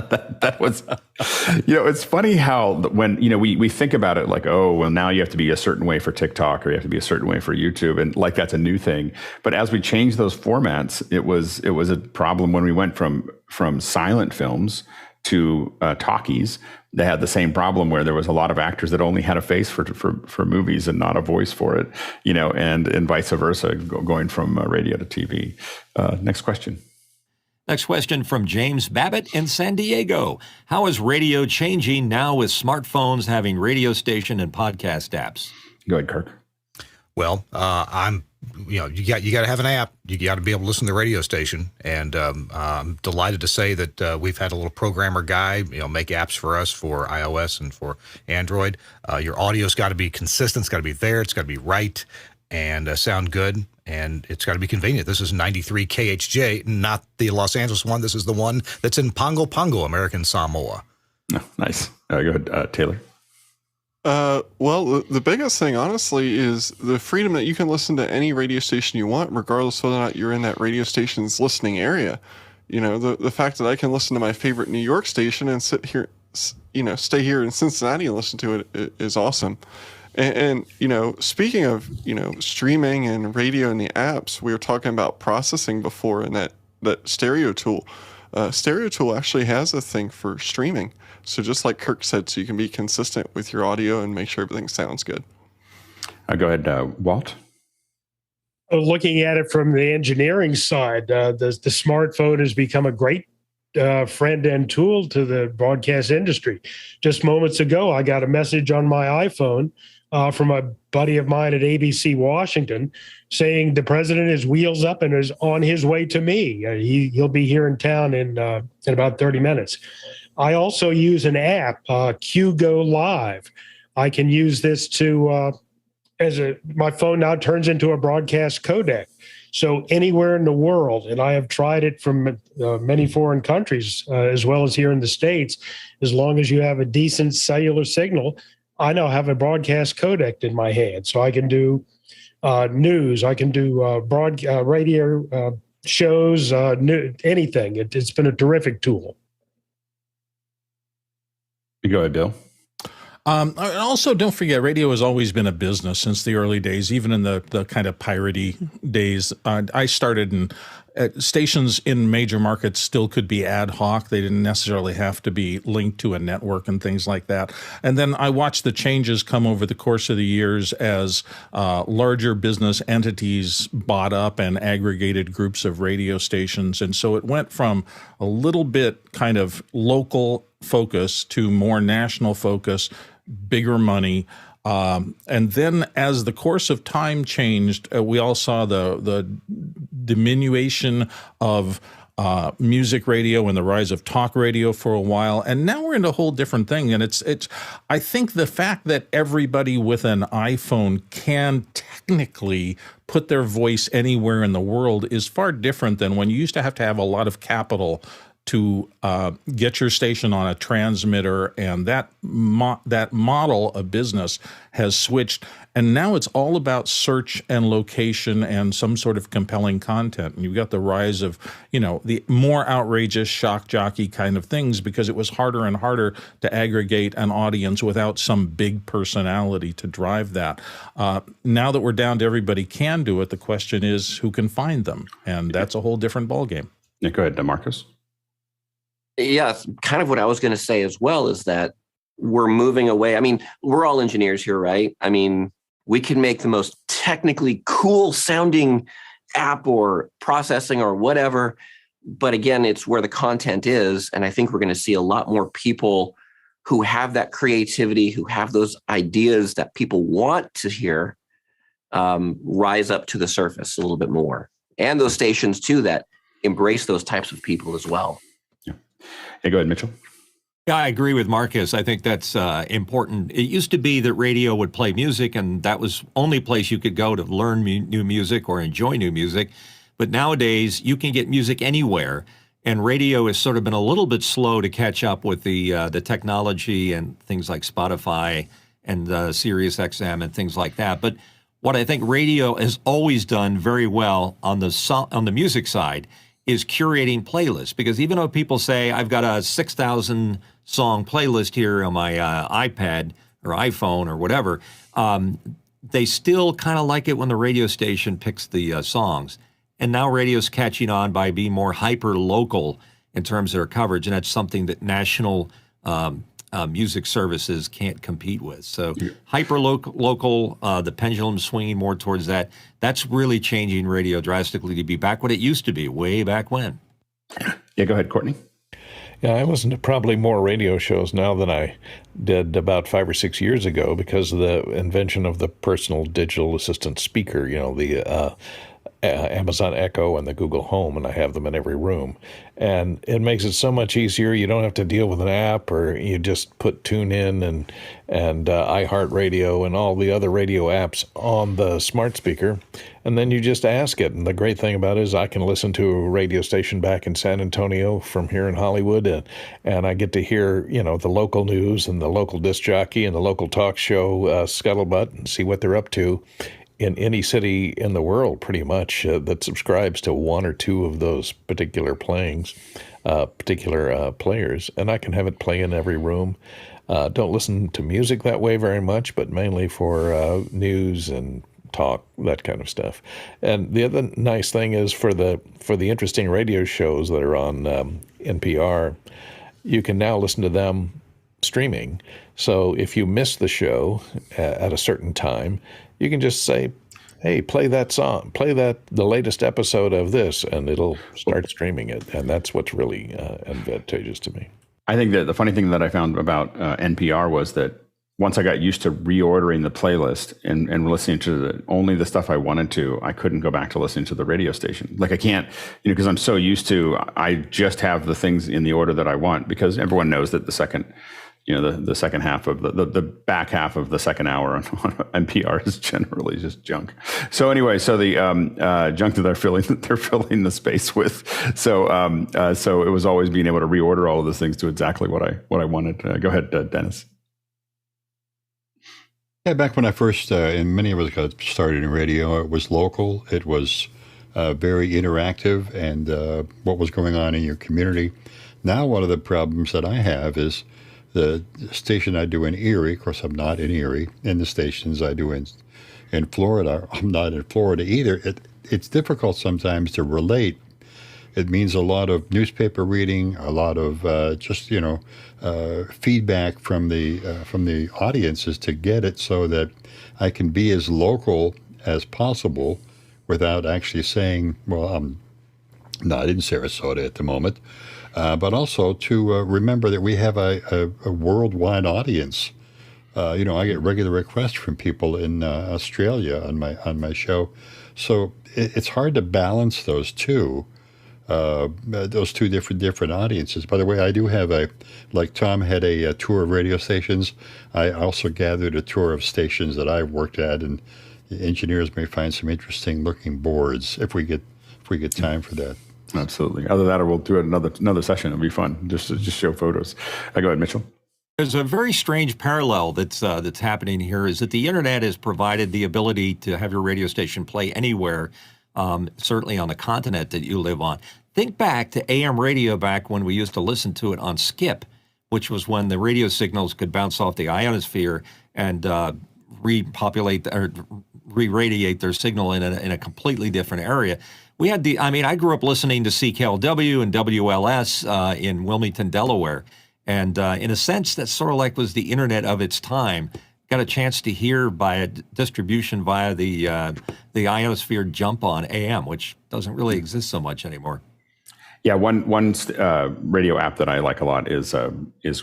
that was, it's funny how when, we think about it like, oh, well, now you have to be a certain way for TikTok or you have to be a certain way for YouTube. And like, that's a new thing. But as we changed those formats, it was a problem when we went from silent films to talkies. They had the same problem where there was a lot of actors that only had a face for movies and not a voice for it, and vice versa, going from radio to TV. Next question. Next question from James Babbitt in San Diego. How is radio changing now with smartphones having radio station and podcast apps? Go ahead, Kirk. Well, you got to have an app. You got to be able to listen to the radio station. And I'm delighted to say that we've had a little programmer guy, make apps for us for iOS and for Android. Your audio's got to be consistent. It's got to be there. It's got to be right and sound good. And it's got to be convenient. This is 93 KHJ, not the Los Angeles one. This is the one that's in Pongo Pongo, American Samoa. Oh, nice. Go ahead, Taylor. Well, the biggest thing, honestly, is the freedom that you can listen to any radio station you want, regardless of whether or not you're in that radio station's listening area. The fact that I can listen to my favorite New York station and sit here, stay here in Cincinnati and listen to it is awesome. And speaking of, streaming and radio and the apps, we were talking about processing before, and that Stereo Tool. Stereo Tool actually has a thing for streaming. So just like Kirk said, so you can be consistent with your audio and make sure everything sounds good. Go ahead, Walt. Looking at it from the engineering side, the smartphone has become a great friend and tool to the broadcast industry. Just moments ago, I got a message on my iPhone from a buddy of mine at ABC Washington saying the president is wheels up and is on his way to me. He'll be here in town in about 30 minutes. I also use an app, QGo Live. I can use this to my phone now turns into a broadcast codec. So anywhere in the world, and I have tried it from many foreign countries as well as here in the States, as long as you have a decent cellular signal, I now have a broadcast codec in my hand. So I can do news, I can do radio shows, anything. It's been a terrific tool. Go ahead, Bill. Also, don't forget, radio has always been a business since the early days, even in the kind of piratey days. I started in stations in major markets still could be ad hoc. They didn't necessarily have to be linked to a network and things like that. And then I watched the changes come over the course of the years as larger business entities bought up and aggregated groups of radio stations. And so it went from a little bit kind of local focus to more national focus, bigger money. And then as the course of time changed, we all saw the diminution of music radio and the rise of talk radio for a while. And now we're in a whole different thing. And it's I think the fact that everybody with an iPhone can technically put their voice anywhere in the world is far different than when you used to have a lot of capital to get your station on a transmitter, and that model of business has switched, and now it's all about search and location and some sort of compelling content. And you've got the rise of, the more outrageous shock jockey kind of things because it was harder and harder to aggregate an audience without some big personality to drive that. Now that we're down to everybody can do it, the question is who can find them, and that's a whole different ballgame. Yeah, go ahead, Marcus. Yeah, kind of what I was going to say as well is that we're moving away. I mean, we're all engineers here, right? I mean, we can make the most technically cool sounding app or processing or whatever. But again, it's where the content is. And I think we're going to see a lot more people who have that creativity, who have those ideas that people want to hear rise up to the surface a little bit more. And those stations, too, that embrace those types of people as well. Hey, go ahead, Mitchell. Yeah, I agree with Marcus. I think that's important. It used to be that radio would play music, and that was only place you could go to learn new music or enjoy new music. But nowadays, you can get music anywhere, and radio has sort of been a little bit slow to catch up with the technology and things like Spotify and Sirius XM and things like that. But what I think radio has always done very well on the music side is curating playlists. Because even though people say, I've got a 6,000 song playlist here on my iPad or iPhone or whatever, they still kind of like it when the radio station picks the songs. And now radio's catching on by being more hyper-local in terms of their coverage, and that's something that national music services can't compete with. So hyper-local, the pendulum swinging more towards that, that's really changing radio drastically to be back what it used to be, way back when. Yeah, go ahead, Courtney. Yeah, I listen to probably more radio shows now than I did about 5 or 6 years ago because of the invention of the personal digital assistant speaker, the Amazon Echo and the Google Home, and I have them in every room. And it makes it so much easier. You don't have to deal with an app, or you just put TuneIn and iHeartRadio and all the other radio apps on the smart speaker, and then you just ask it. And the great thing about it is I can listen to a radio station back in San Antonio from here in Hollywood, and I get to hear, the local news and the local disc jockey and the local talk show scuttlebutt and see what they're up to in any city in the world, pretty much, that subscribes to one or two of those particular players, and I can have it play in every room. Don't listen to music that way very much, but mainly for news and talk, that kind of stuff. And the other nice thing is for the interesting radio shows that are on NPR, you can now listen to them streaming. So if you miss the show at a certain time, you can just say, hey, play that song, play the latest episode of this, and it'll start streaming it. And that's what's really advantageous to me. I think that the funny thing that I found about NPR was that once I got used to reordering the playlist and listening to only the stuff I wanted to, I couldn't go back to listening to the radio station. Like I can't, because I'm so used to, I just have the things in the order that I want, because everyone knows that the second half of the back half of the second hour on NPR is generally just junk. So anyway, so the junk that they're filling the space with. So it was always being able to reorder all of those things to exactly what I wanted. Go ahead, Dennis. Yeah, back when I first, and many of us got started in radio, it was local. It was very interactive, and what was going on in your community. Now, one of the problems that I have is the station I do in Erie, of course, I'm not in Erie, and the stations I do in Florida, I'm not in Florida either. It's difficult sometimes to relate. It means a lot of newspaper reading, a lot of feedback from the audiences to get it so that I can be as local as possible without actually saying, well, I'm not in Sarasota at the moment. But also to remember that we have a worldwide audience. I get regular requests from people in Australia on my show, so it's hard to balance those two different audiences. By the way, I do have like Tom had a tour of radio stations. I also gathered a tour of stations that I've worked at, and the engineers may find some interesting looking boards if we get time for that. Absolutely. Either that or we'll do another session. It'll be fun just to show photos. Go ahead, Mitchell. There's a very strange parallel that's happening here is that the internet has provided the ability to have your radio station play anywhere, certainly on the continent that you live on. Think back to AM radio back when we used to listen to it on skip, which was when the radio signals could bounce off the ionosphere and repopulate or re-radiate their signal in a completely different area. We had I grew up listening to CKLW and WLS in Wilmington, Delaware. And in a sense, that sort of like was the internet of its time. Got a chance to hear by a distribution via the ionosphere jump on AM, which doesn't really exist so much anymore. Yeah, one radio app that I like a lot is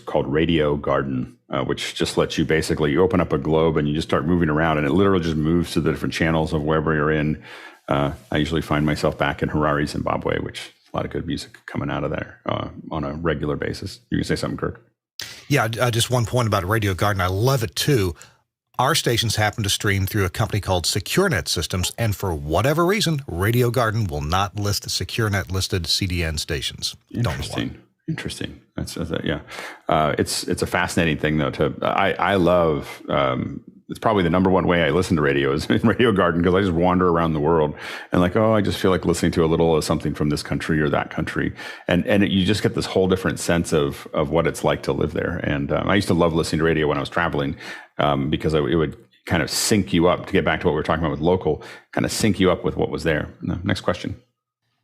called Radio Garden, which just lets you you open up a globe and you just start moving around, and it literally just moves to the different channels of wherever you're in. I usually find myself back in Harare, Zimbabwe, which a lot of good music coming out of there on a regular basis. You can say something, Kirk? Yeah, just one point about Radio Garden. I love it too. Our stations happen to stream through a company called SecureNet Systems, and for whatever reason, Radio Garden will not list SecureNet listed CDN stations. Interesting. That's yeah. It's a fascinating thing though. I love it's probably the number one way I listen to radio is in Radio Garden, because I just wander around the world and like, oh, I just feel like listening to a little of something from this country or that country. And you just get this whole different sense of what it's like to live there. And I used to love listening to radio when I was traveling because it would kind of sync you up, to get back to what we were talking about with local, kind of sync you up with what was there. Next question.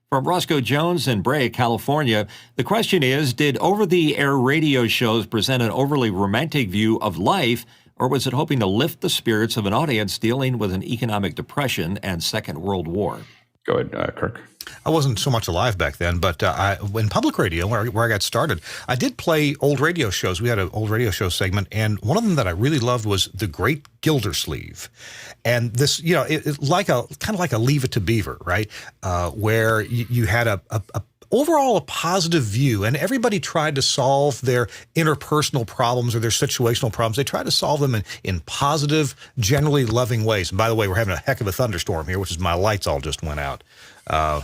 From Roscoe Jones in Bray, California, the question is, did over-the-air radio shows present an overly romantic view of life, or was it hoping to lift the spirits of an audience dealing with an economic depression and Second World War? Go ahead, Kirk. I wasn't so much alive back then, but in public radio, where I got started, I did play old radio shows. We had an old radio show segment, and one of them that I really loved was The Great Gildersleeve. And this, you know, it's kind of like a Leave It to Beaver, right? Where you had overall a positive view, and everybody tried to solve their interpersonal problems or their situational problems. They tried to solve them in positive, generally loving ways. And by the way, we're having a heck of a thunderstorm here, which is my lights all just went out.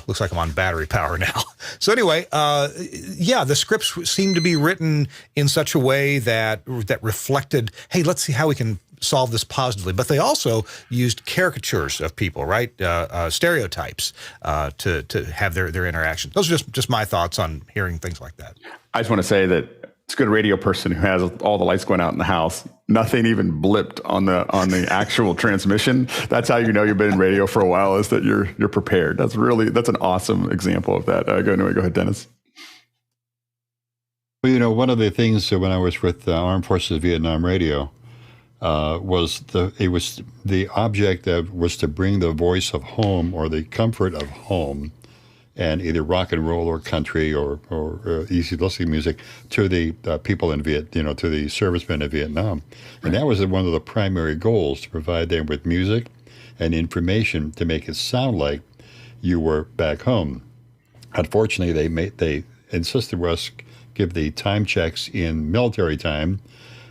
Looks like I'm on battery power now. So anyway, yeah, the scripts seemed to be written in such a way that reflected, hey, let's see how we can solve this positively. But they also used caricatures of people, right? Stereotypes to have their interaction. Those are just my thoughts on hearing things like that. I just want to say that it's a good radio person who has all the lights going out in the house. Nothing even blipped on the actual transmission. That's how you know you've been in radio for a while, is that you're prepared. That's an awesome example of that. Go ahead, Dennis. Well, you know, one of the things when I was with Armed Forces Vietnam Radio was the object was to bring the voice of home, or the comfort of home, and either rock and roll or country or easy listening music to the people in to the servicemen in Vietnam. And that was one of the primary goals, to provide them with music and information to make it sound like you were back home. Unfortunately, they insisted us give the time checks in military time,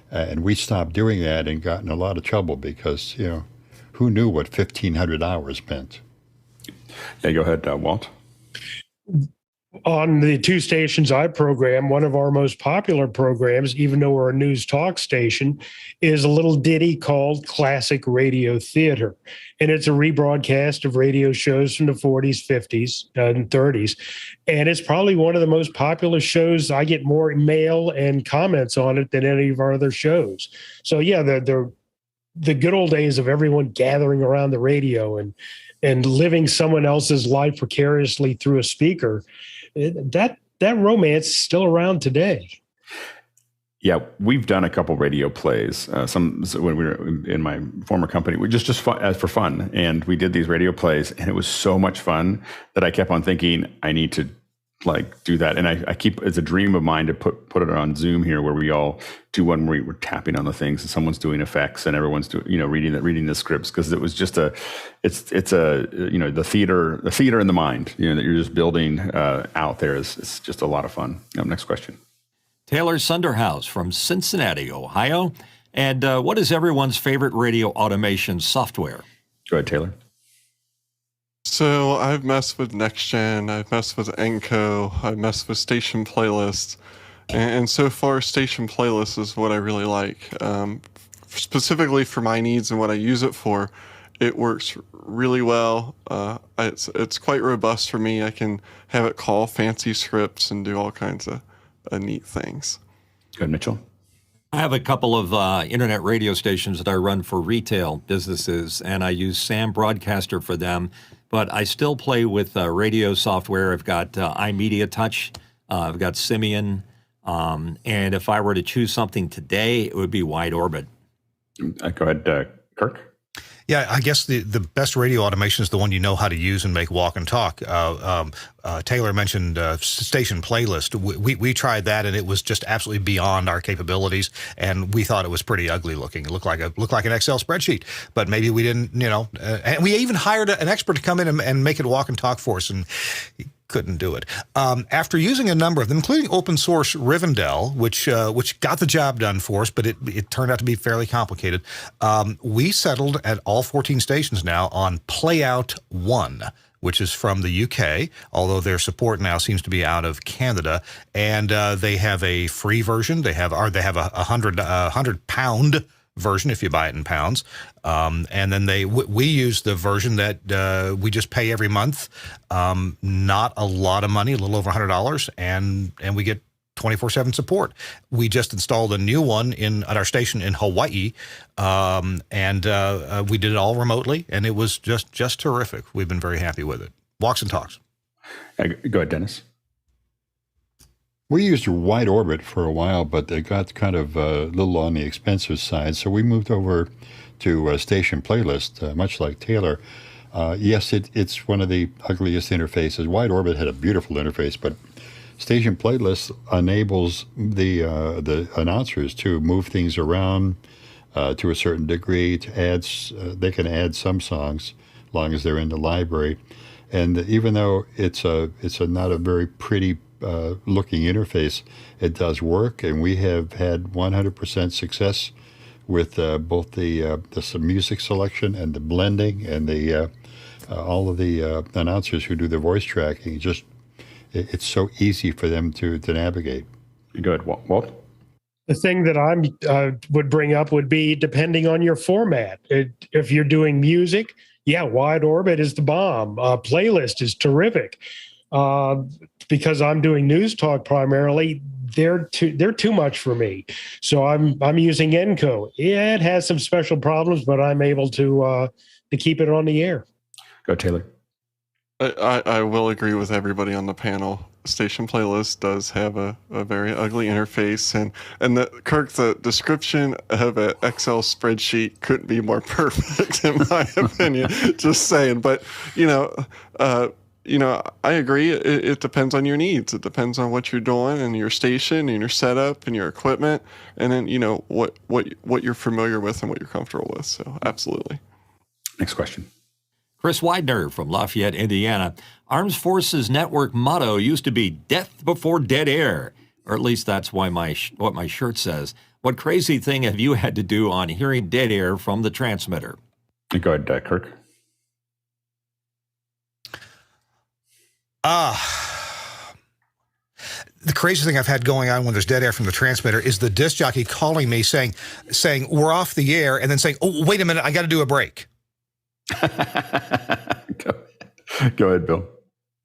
and we stopped doing that and got in a lot of trouble because, you know, who knew what 1,500 hours meant? Yeah, go ahead, Walt. On the two stations I program, one of our most popular programs, even though we're a news talk station, is a little ditty called Classic Radio Theater. And it's a rebroadcast of radio shows from the 40s, 50s, and 30s. And it's probably one of the most popular shows. I get more mail and comments on it than any of our other shows. So, yeah, the good old days of everyone gathering around the radio and living someone else's life precariously through a speaker, that romance is still around today. Yeah, we've done a couple radio plays. Some when we were in my former company, we just for fun, and we did these radio plays, and it was so much fun that I kept on thinking I need to do that. And I keep, it's a dream of mine to put it on Zoom here, where we all do one where we're tapping on the things and someone's doing effects and everyone's doing, reading the scripts. Cause it was just it's the theater in the mind, that you're just building out there it's just a lot of fun. Next question. Taylor Sunderhouse from Cincinnati, Ohio. And what is everyone's favorite radio automation software? Go ahead, Taylor. So I've messed with NextGen, I've messed with Enco, I've messed with Station Playlist, and so far Station Playlist is what I really like. Specifically for my needs and what I use it for, it works really well. It's quite robust for me. I can have it call fancy scripts and do all kinds of neat things. Good, Mitchell. I have a couple of internet radio stations that I run for retail businesses, and I use Sam Broadcaster for them. But I still play with radio software. I've got iMedia Touch. I've got Simian. And if I were to choose something today, it would be Wide Orbit. Go ahead, Kirk. Yeah, I guess the best radio automation is the one you know how to use and make walk and talk. Taylor mentioned Station Playlist. We tried that, and it was just absolutely beyond our capabilities, and we thought it was pretty ugly looking. It looked like an Excel spreadsheet, but maybe we didn't, and we even hired an expert to come in and make it walk and talk for us, and couldn't do it. After using a number of them, including open source Rivendell, which got the job done for us, but it turned out to be fairly complicated, we settled at all 14 stations now on Playout 1, which is from the UK, although their support now seems to be out of Canada. And they have a free version. They have a 100-pound version if you buy it in pounds. And then we use the version that we just pay every month. Not a lot of money, a little over $100, and we get 24/7 support. We just installed a new one at our station in Hawaii, and we did it all remotely, and it was just terrific. We've been very happy with it. Walks and talks. Go ahead, Dennis. We used Wide Orbit for a while, but it got kind of a little on the expensive side, so we moved over to Station Playlist, much like Taylor. Yes, it's one of the ugliest interfaces. Wide Orbit had a beautiful interface, but Station Playlist enables the announcers to move things around to a certain degree. They can add some songs as long as they're in the library. And even though it's not a very pretty looking interface, it does work. And we have had 100% success with both the music selection and the blending and the all of the announcers who do the voice tracking. It's so easy for them to navigate. Good. Walt? The thing that I would bring up would be depending on your format. If you're doing music, Wide Orbit is the bomb. Playlist is terrific. Because I'm doing news talk primarily, they're too much for me. So I'm using Enco. It has some special problems, but I'm able to keep it on the air. Go, Taylor. I will agree with everybody on the panel. Station Playlist does have a very ugly interface, and Kirk, the description of an Excel spreadsheet couldn't be more perfect in my opinion. Just saying, but I agree. It depends on your needs. It depends on what you're doing and your station and your setup and your equipment, and then what you're familiar with and what you're comfortable with. So absolutely. Next question. Chris Widener from Lafayette, Indiana. Armed Forces Network motto used to be death before dead air, or at least that's what my shirt says. What crazy thing have you had to do on hearing dead air from the transmitter? Go ahead, Kirk. The crazy thing I've had going on when there's dead air from the transmitter is the disc jockey calling me saying we're off the air, and then saying, oh, wait a minute, I got to do a break. Go ahead, Bill.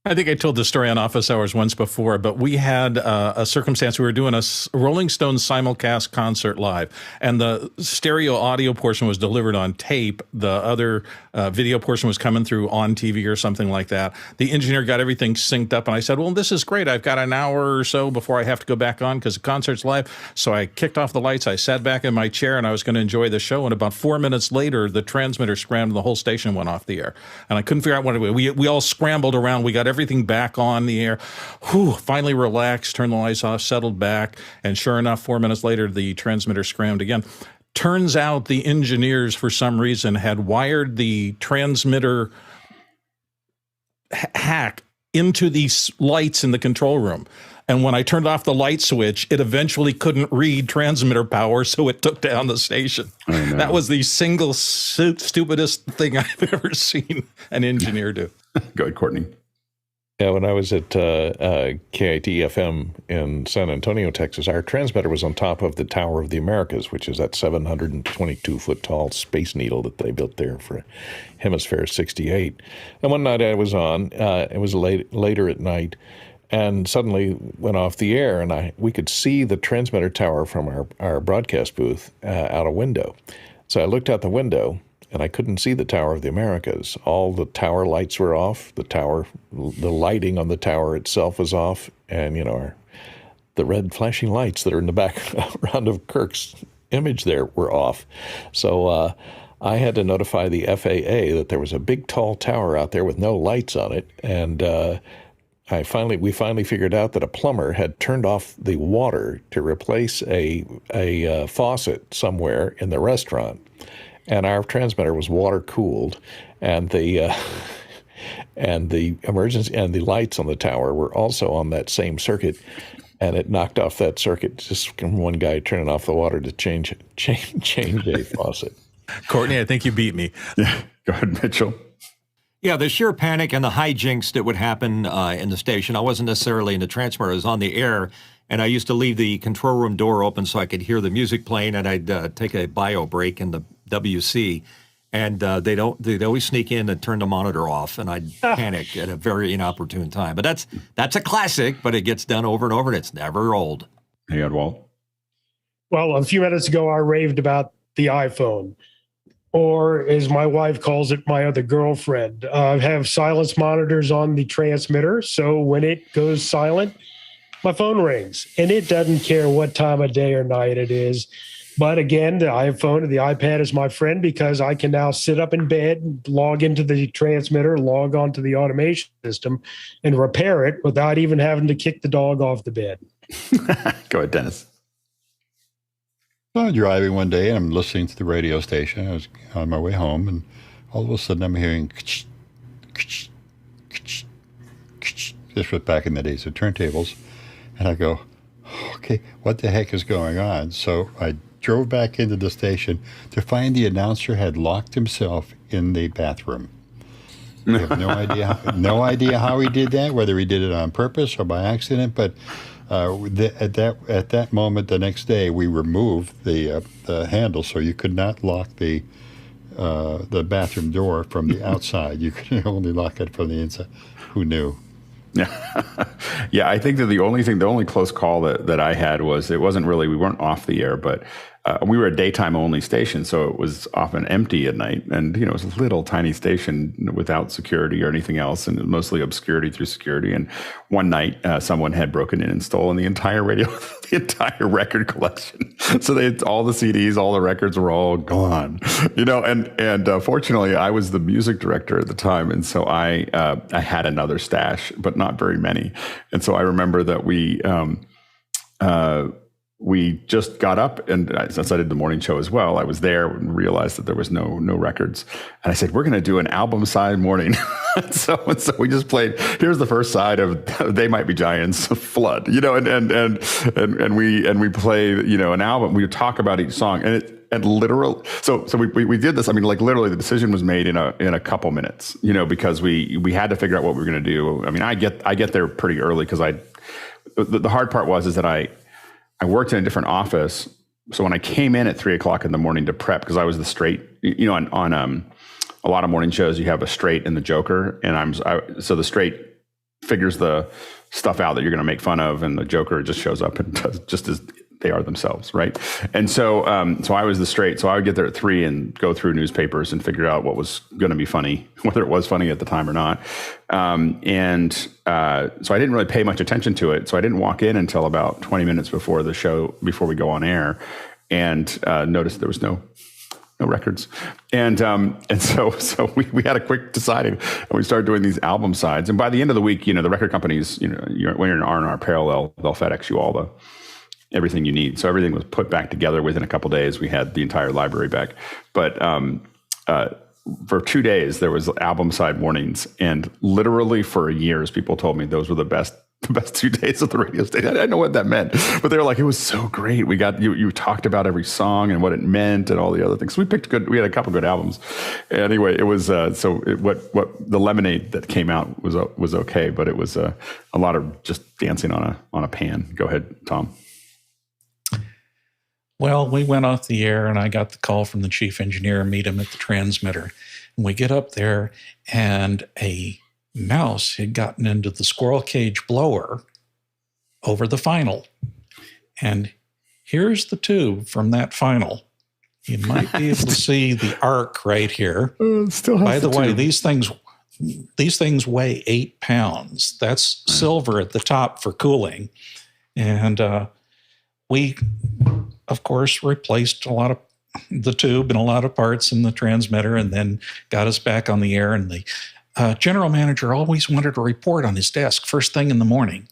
I think I told this story on Office Hours once before, but we had a circumstance. We were doing a Rolling Stones simulcast concert live, and the stereo audio portion was delivered on tape. The other video portion was coming through on TV or something like that. The engineer got everything synced up, and I said, well, this is great. I've got an hour or so before I have to go back on because the concert's live. So I kicked off the lights. I sat back in my chair, and I was going to enjoy the show. And about 4 minutes later, the transmitter scrambled, and the whole station went off the air. And I couldn't figure out what to do. We all scrambled around. We got everything back on the air. Whew, finally relaxed, turned the lights off, settled back, and sure enough, 4 minutes later, the transmitter scrambled again. Turns out the engineers, for some reason, had wired the transmitter hack into these lights in the control room. And when I turned off the light switch, it eventually couldn't read transmitter power, so it took down the station. Oh, no. That was the single stupidest thing I've ever seen an engineer do. Go ahead, Courtney. Yeah, when I was at KIT-FM in San Antonio, Texas, our transmitter was on top of the Tower of the Americas, which is that 722-foot-tall Space Needle that they built there for Hemisphere 68. And one night I was on, it was later at night, and suddenly went off the air, and we could see the transmitter tower from our broadcast booth out a window. So I looked out the window, and I couldn't see the Tower of the Americas. All the tower lights were off. The lighting on the tower itself was off, and the red flashing lights that are in the background of Kirk's image there were off. So I had to notify the FAA that there was a big tall tower out there with no lights on it, and we finally figured out that a plumber had turned off the water to replace a faucet somewhere in the restaurant. And our transmitter was water cooled, and the emergency and the lights on the tower were also on that same circuit, and it knocked off that circuit just from one guy turning off the water to change a faucet. Courtney, I think you beat me. Yeah, go ahead, Mitchell. Yeah, the sheer panic and the hijinks that would happen in the station. I wasn't necessarily in the transmitter; I was on the air. And I used to leave the control room door open so I could hear the music playing, and I'd take a bio break in the WC. And they'd always sneak in and turn the monitor off, and I'd panic at a very inopportune time. But that's a classic, but it gets done over and over, and it's never old. Hey, Walt. Well, a few minutes ago, I raved about the iPhone, or as my wife calls it, my other girlfriend. I have silence monitors on the transmitter, so when it goes silent, my phone rings, and it doesn't care what time of day or night it is. But again, the iPhone or the iPad is my friend because I can now sit up in bed, log into the transmitter, log onto the automation system, and repair it without even having to kick the dog off the bed. Go ahead, Dennis. I was driving one day and I'm listening to the radio station. I was on my way home, and all of a sudden I'm hearing this was back in the days of turntables. And I go, okay, what the heck is going on? So I drove back into the station to find the announcer had locked himself in the bathroom. I have no idea how he did that, whether he did it on purpose or by accident. But at that moment, the next day, we removed the handle, so you could not lock the bathroom door from the outside. You could only lock it from the inside. Who knew? Yeah, I think that the only close call that I had was, it wasn't really, we weren't off the air, but we were a daytime only station, so it was often empty at night. And, it was a little tiny station without security or anything else, and mostly obscurity through security. And one night, someone had broken in and stolen the entire radio, the entire record collection. So all the CDs, all the records were all gone, and fortunately I was the music director at the time. And so I had another stash, but not very many. And so I remember that we just got up, and since I did the morning show as well, I was there and realized that there was no records. And I said, we're going to do an album side morning. so we just played, here's the first side of They Might Be Giants, Flood, and we played, an album. We would talk about each song, and literally, so we did this. I mean, like literally the decision was made in a couple minutes, because we had to figure out what we were going to do. I mean, I get there pretty early because the hard part is that I worked in a different office. So when I came in at 3:00 in the morning to prep, because I was the straight, on a lot of morning shows, you have a straight and the joker. And so the straight figures the stuff out that you're going to make fun of, and the joker just shows up and does just as they are themselves. Right. And so I was the straight. So I would get there at 3 and go through newspapers and figure out what was going to be funny, whether it was funny at the time or not. So I didn't really pay much attention to it. So I didn't walk in until about 20 minutes before the show, before we go on air, and noticed there was no records. And so we had a quick deciding, and we started doing these album sides. And by the end of the week, the record companies, when you're in R&R parallel, they'll FedEx you all everything you need. So everything was put back together within a couple of days. We had the entire library back. But for 2 days, there was album side mornings, and literally for years, people told me those were the best 2 days of the radio station. I didn't know what that meant, but they were like, it was so great. We got you talked about every song and what it meant and all the other things. So we had a couple good albums. Anyway, it was what the lemonade that came out was okay, but it was a lot of just dancing on a pan. Go ahead, Tom. Well, we went off the air, and I got the call from the chief engineer, meet him at the transmitter. And we get up there, and a mouse had gotten into the squirrel cage blower over the final. And here's the tube from that final. You might be able to see the arc right here. By the way, these things weigh 8 pounds. That's silver at the top for cooling. And we, of course, replaced a lot of the tube and a lot of parts in the transmitter, and then got us back on the air. And the general manager always wanted a report on his desk first thing in the morning.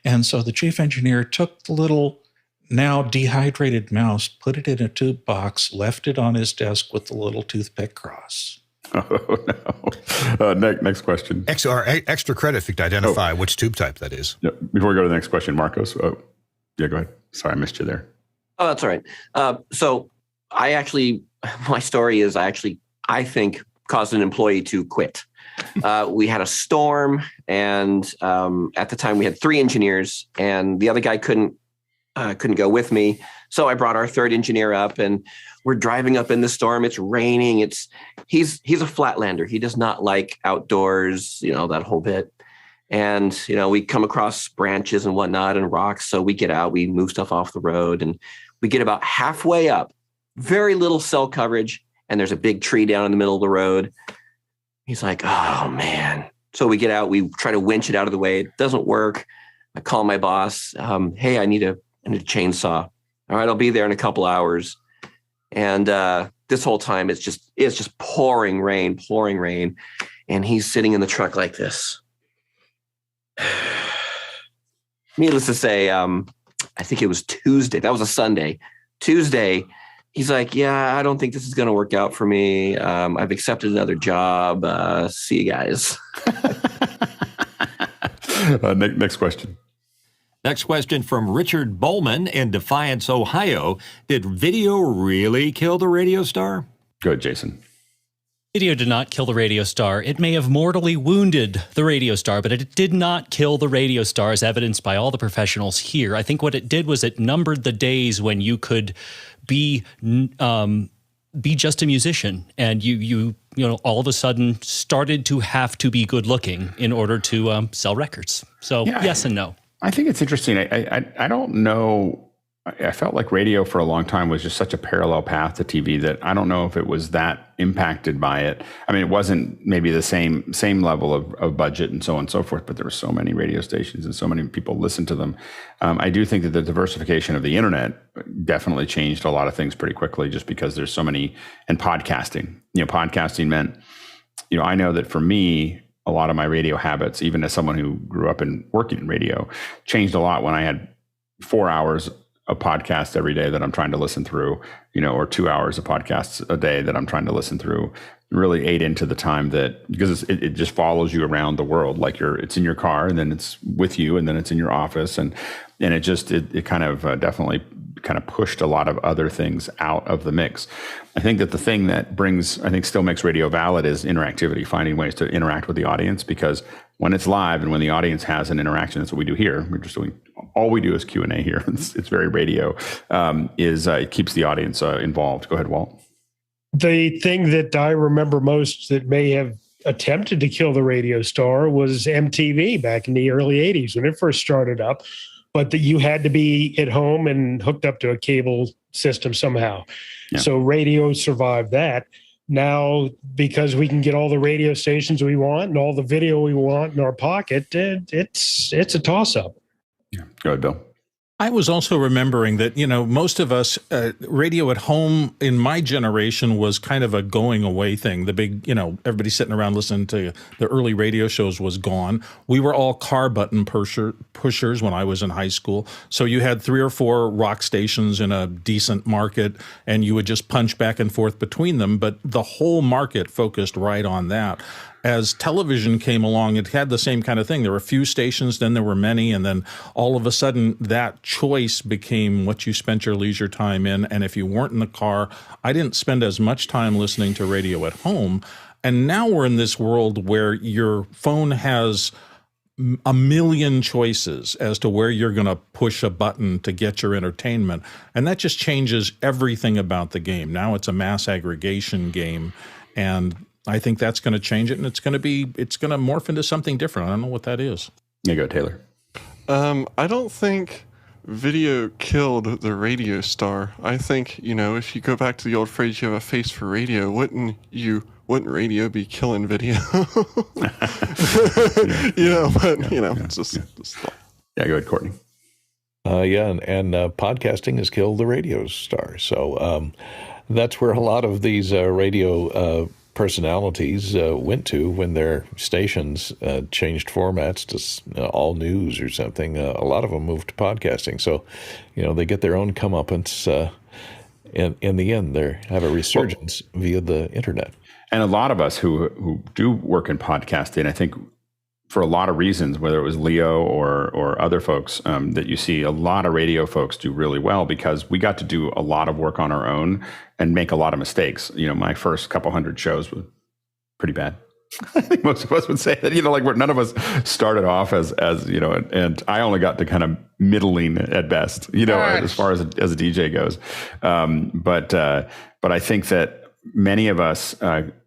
And so the chief engineer took the little now dehydrated mouse, put it in a tube box, left it on his desk with the little toothpick cross. Oh, no. Next question. Extra credit if you could identify which tube type that is. Yeah. Before we go to the next question, Marcos. Yeah, go ahead. Sorry, I missed you there. Oh, that's all right. So my story is I think caused an employee to quit. We had a storm, and at the time we had 3 engineers, and the other guy couldn't go with me. So I brought our 3rd engineer up, and we're driving up in the storm. It's raining. He's a flatlander. He does not like outdoors, that whole bit. And, we come across branches and whatnot and rocks. So we get out, we move stuff off the road, and we get about halfway up, very little cell coverage. And there's a big tree down in the middle of the road. He's like, oh man. So we get out, we try to winch it out of the way. It doesn't work. I call my boss. Hey, I need a chainsaw. All right, I'll be there in a couple hours. And this whole time it's just pouring rain. And he's sitting in the truck like this. Needless to say, I think it was Tuesday. That was a Sunday. Tuesday, he's like, yeah, I don't think this is going to work out for me. I've accepted another job. See you guys. Next question. Next question from Richard Bowman in Defiance, Ohio. Did video really kill the radio star? Good, Jason. Video did not kill the radio star. It may have mortally wounded the radio star, but it did not kill the radio star, as evidenced by all the professionals here. I think what it did was it numbered the days when you could be just a musician, and you all of a sudden started to have to be good looking in order to sell records. So yes and no. I think it's interesting. I don't know. I felt like radio for a long time was just such a parallel path to TV that I don't know if it was that impacted by it. I mean, it wasn't maybe the same level of budget and so on and so forth, but there were so many radio stations and so many people listened to them. I do think that the diversification of the internet definitely changed a lot of things pretty quickly, just because there's so many, and podcasting. Podcasting meant, I know that for me, a lot of my radio habits, even as someone who grew up in working in radio, changed a lot when I had 4 hours a podcast every day that I'm trying to listen through, or 2 hours of podcasts a day that I'm trying to listen through. Really ate into the time because it just follows you around the world. Like it's in your car, and then it's with you, and then it's in your office, and it kind of definitely kind of pushed a lot of other things out of the mix. I think that the thing that still makes radio valid is interactivity, finding ways to interact with the audience, because when it's live and when the audience has an interaction, that's what we do here. We're just doing, all we do is Q&A here. It's very radio, it keeps the audience involved. Go ahead, Walt. The thing that I remember most that may have attempted to kill the radio star was MTV back in the early 80s when it first started up, but that you had to be at home and hooked up to a cable system somehow. Yeah. So radio survived that. Now, because we can get all the radio stations we want and all the video we want in our pocket, it's a toss-up. Yeah. Go ahead, Bill. I was also remembering that, most of us, radio at home in my generation was kind of a going away thing. The big, everybody sitting around listening to the early radio shows was gone. We were all car button pushers when I was in high school. So you had 3 or 4 rock stations in a decent market, and you would just punch back and forth between them. But the whole market focused right on that. As television came along, it had the same kind of thing. There were a few stations, then there were many, and then all of a sudden that choice became what you spent your leisure time in. And if you weren't in the car, I didn't spend as much time listening to radio at home. And now we're in this world where your phone has a million choices as to where you're going to push a button to get your entertainment. And that just changes everything about the game. Now it's a mass aggregation game, and I think that's going to change it, and it's going to morph into something different. I don't know what that is. There you go, Taylor. I don't think video killed the radio star. I think, if you go back to the old phrase, you have a face for radio, wouldn't radio be killing video? It's just yeah, go ahead, Courtney. And podcasting has killed the radio star. So that's where a lot of these radio personalities went to when their stations changed formats to all news or something. A lot of them moved to podcasting. So, they get their own comeuppance. In the end, they have a resurgence via the internet. And a lot of us who do work in podcasting, I think for a lot of reasons, whether it was Leo or other folks, that you see a lot of radio folks do really well because we got to do a lot of work on our own and make a lot of mistakes. My first couple hundred shows were pretty bad. I think most of us would say that, like none of us started off as and I only got to kind of middling at best, as far as a DJ goes. But I think that many of us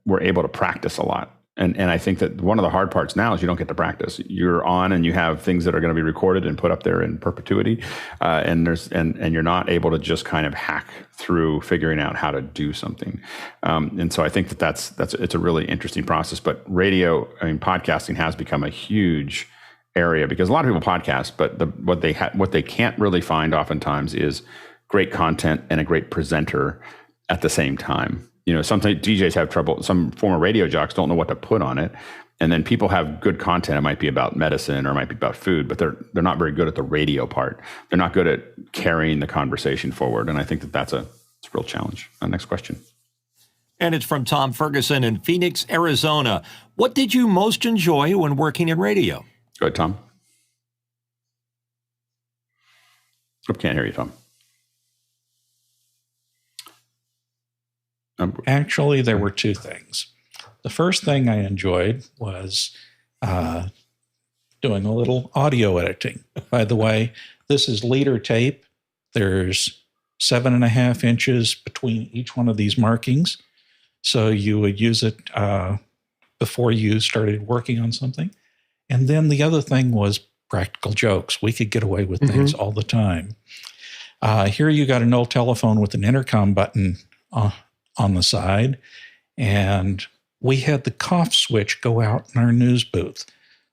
were able to practice a lot. And I think that one of the hard parts now is you don't get to practice. You're on and you have things that are going to be recorded and put up there in perpetuity. And you're not able to just kind of hack through figuring out how to do something. And so I think that it's a really interesting process. But podcasting has become a huge area because a lot of people podcast, but what they can't really find oftentimes is great content and a great presenter at the same time. Sometimes DJs have trouble. Some former radio jocks don't know what to put on it. And then people have good content. It might be about medicine or it might be about food, but they're not very good at the radio part. They're not good at carrying the conversation forward. And I think it's a real challenge. Next question. And it's from Tom Ferguson in Phoenix, Arizona. What did you most enjoy when working in radio? Go ahead, Tom. I can't hear you, Tom. Actually, there were two things. The first thing I enjoyed was doing a little audio editing. By the way, this is leader tape. There's 7.5 inches between each one of these markings. So you would use it before you started working on something. And then the other thing was practical jokes. We could get away with things all the time. Here you got an old telephone with an intercom button on the side, and we had the cough switch go out in our news booth.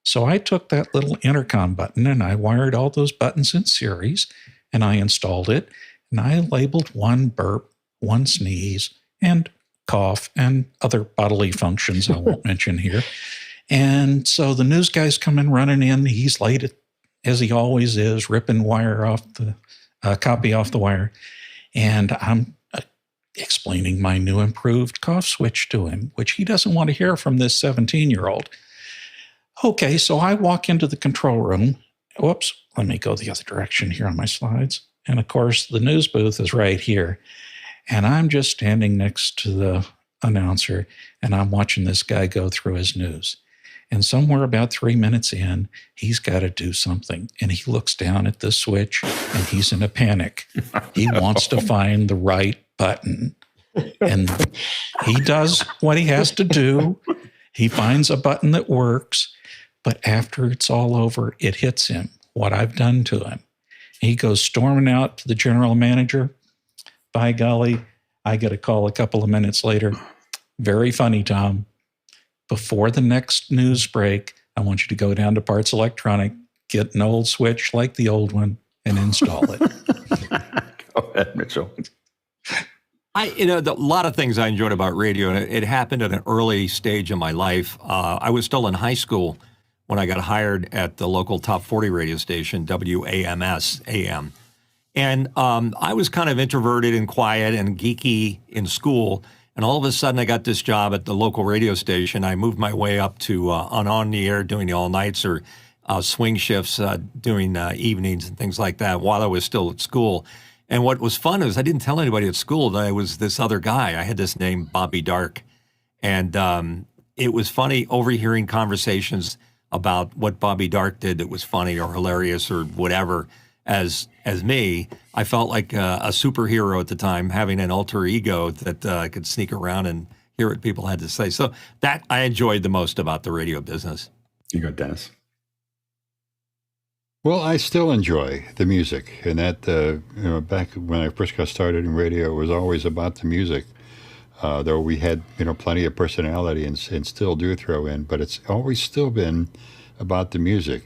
So I took that little intercom button and I wired all those buttons in series and I installed it and I labeled one burp, one sneeze, and cough and other bodily functions I won't mention here. And so the news guy's coming running in. He's late as he always is, ripping wire off the copy off the wire. And I'm explaining my new improved cough switch to him, which he doesn't want to hear from this 17-year-old. Okay, so I walk into the control room. Whoops, let me go the other direction here on my slides. And of course, the news booth is right here. And I'm just standing next to the announcer, and I'm watching this guy go through his news. And somewhere about 3 minutes in, he's got to do something. And he looks down at the switch, and he's in a panic. He wants to find the right button. And he does what he has to do. He finds a button that works. But after it's all over, it hits him, what I've done to him. He goes storming out to the general manager. By golly, I get a call a couple of minutes later. Very funny, Tom. Before the next news break, I want you to go down to Parts Electronic, get an old switch like the old one, and install it. Go ahead, Mitchell. A lot of things I enjoyed about radio, and it happened at an early stage in my life. I was still in high school when I got hired at the local top 40 radio station, WAMS AM. And I was kind of introverted and quiet and geeky in school. And all of a sudden, I got this job at the local radio station. I moved my way up to on the air, doing the all-nights or swing shifts, doing evenings and things like that while I was still at school. And what was fun is I didn't tell anybody at school that I was this other guy. I had this name, Bobby Dark. And it was funny overhearing conversations about what Bobby Dark did that was funny or hilarious or whatever. As me, I felt like a superhero at the time, having an alter ego that I could sneak around and hear what people had to say. So that I enjoyed the most about the radio business. You go, Dennis. Well, I still enjoy the music, and that back when I first got started in radio, it was always about the music. Though we had plenty of personality and still do throw in, but it's always still been about the music.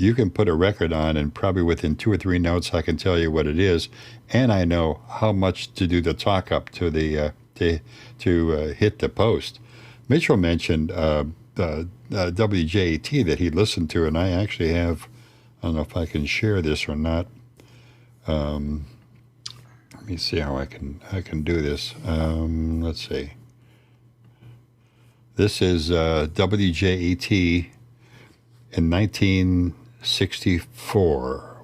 You can put a record on, and probably within 2 or 3 notes, I can tell you what it is, and I know how much to do the talk up to the to hit the post. Mitchell mentioned WJAT that he listened to, and I actually have. I don't know if I can share this or not. Let me see how I can do this. Let's see. This is WJAT in 1964.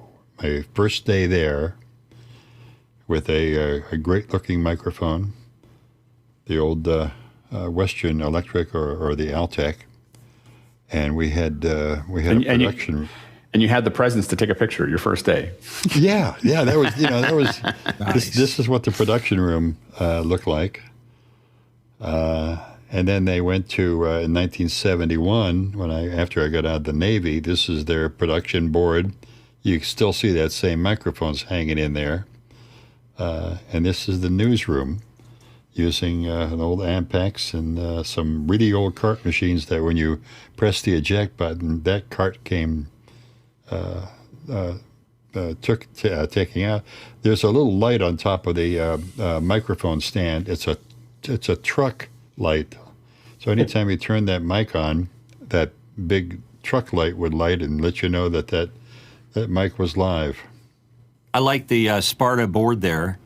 My first day there, with a great-looking microphone, the old Western Electric or the Altec, and we had a production. And you had the presence to take a picture your first day. Yeah, that was nice. This is what the production room looked like. And then they went to in 1971 after I got out of the Navy. This is their production board. You still see that same microphones hanging in there. And this is the newsroom, using an old Ampex and some really old cart machines that when you press the eject button, that cart came. Taking out. There's a little light on top of the microphone stand. It's a truck light. So anytime you turn that mic on, that big truck light would light and let you know that mic was live. I like the Sparta board there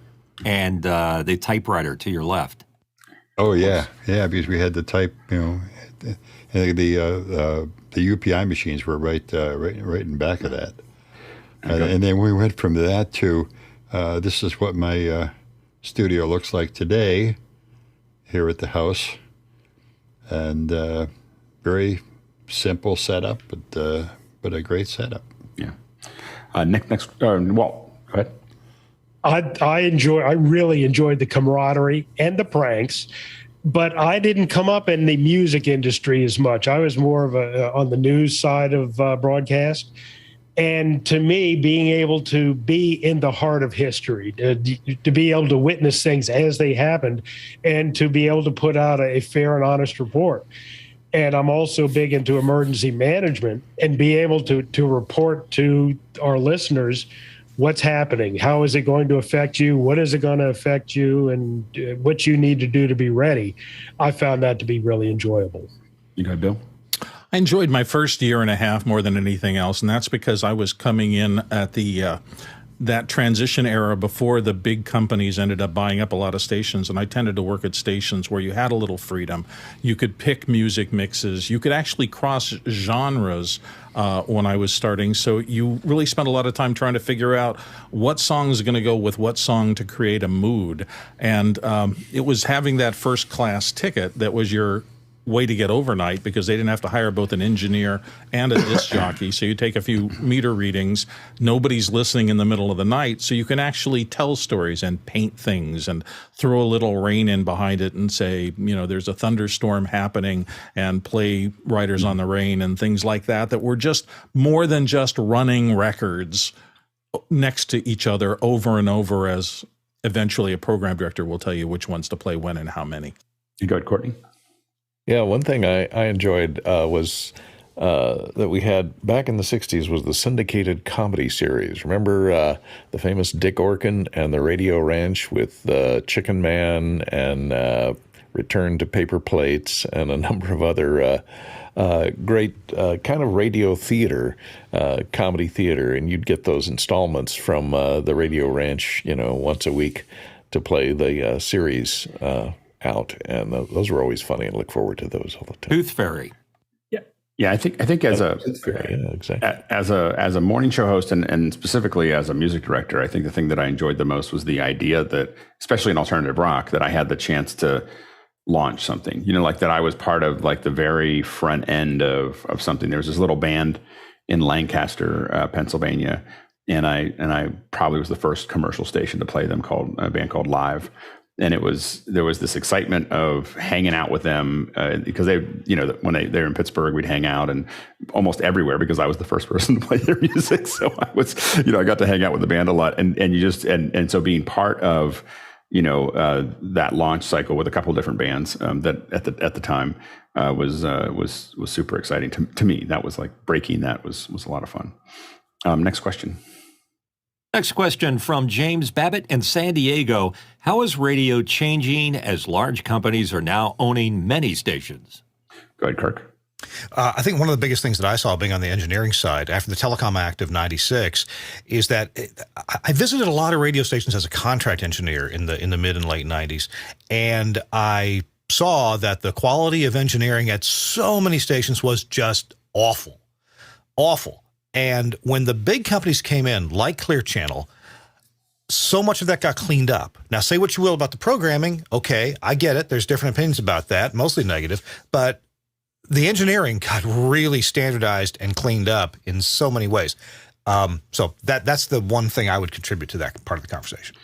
and the typewriter to your left. Oh yeah, because we had the type, the UPI machines were right in back of that. Okay. And then we went from that to this is what my studio looks like today here at the house, and very simple setup, but a great setup. Yeah. Next, Walt, go ahead. I really enjoyed the camaraderie and the pranks, but I didn't come up in the music industry as much. I was more of on the news side of broadcast. And to me, being able to be in the heart of history, to be able to witness things as they happened, and to be able to put out a fair and honest report. And I'm also big into emergency management, and be able to report to our listeners what's happening, how is it going to affect you, what is it going to affect you, and what you need to do to be ready. I found that to be really enjoyable. You go ahead, Bill. I enjoyed my first year and a half more than anything else, and that's because I was coming in at the that transition era before the big companies ended up buying up a lot of stations, and I tended to work at stations where you had a little freedom. You could pick music mixes. You could actually cross genres when I was starting, so you really spent a lot of time trying to figure out what song is going to go with what song to create a mood. And it was having that first-class ticket that was your way to get overnight, because they didn't have to hire both an engineer and a disc jockey. So you take a few meter readings, nobody's listening in the middle of the night, so you can actually tell stories and paint things and throw a little rain in behind it and say, there's a thunderstorm happening, and play Riders on the Rain and things like that were just more than just running records next to each other over and over, as eventually a program director will tell you which ones to play when and how many. You go ahead, Courtney. Yeah, one thing I enjoyed was that we had back in the 60s was the syndicated comedy series. Remember the famous Dick Orkin and the Radio Ranch with Chicken Man and Return to Paper Plates and a number of other great kind of radio theater, comedy theater, and you'd get those installments from the Radio Ranch, once a week to play the series out, and those were always funny, and look forward to those all the time. Tooth Fairy. Yeah, I think as a morning show host and specifically as a music director, I think the thing that I enjoyed the most was the idea that, especially in alternative rock, that I had the chance to launch something. Like that I was part of like the very front end of something. There was this little band in Lancaster, Pennsylvania, and I probably was the first commercial station to play them, called a band called Live. And there was this excitement of hanging out with them because they, when they're in Pittsburgh, we'd hang out and almost everywhere because I was the first person to play their music. So I was, I got to hang out with the band a lot, and you just and so being part of, that launch cycle with a couple of different bands that at the time was super exciting to me. That was like breaking that was a lot of fun. Next question. Next question from James Babbitt in San Diego. How is radio changing as large companies are now owning many stations? Go ahead, Kirk. I think one of the biggest things that I saw being on the engineering side after the Telecom Act of '96 is that I visited a lot of radio stations as a contract engineer in the mid and late '90s, and I saw that the quality of engineering at so many stations was just awful. And when the big companies came in, like Clear Channel, so much of that got cleaned up. Now, say what you will about the programming. Okay, I get it. There's different opinions about that, mostly negative. But the engineering got really standardized and cleaned up in so many ways. So that's the one thing I would contribute to that part of the conversation.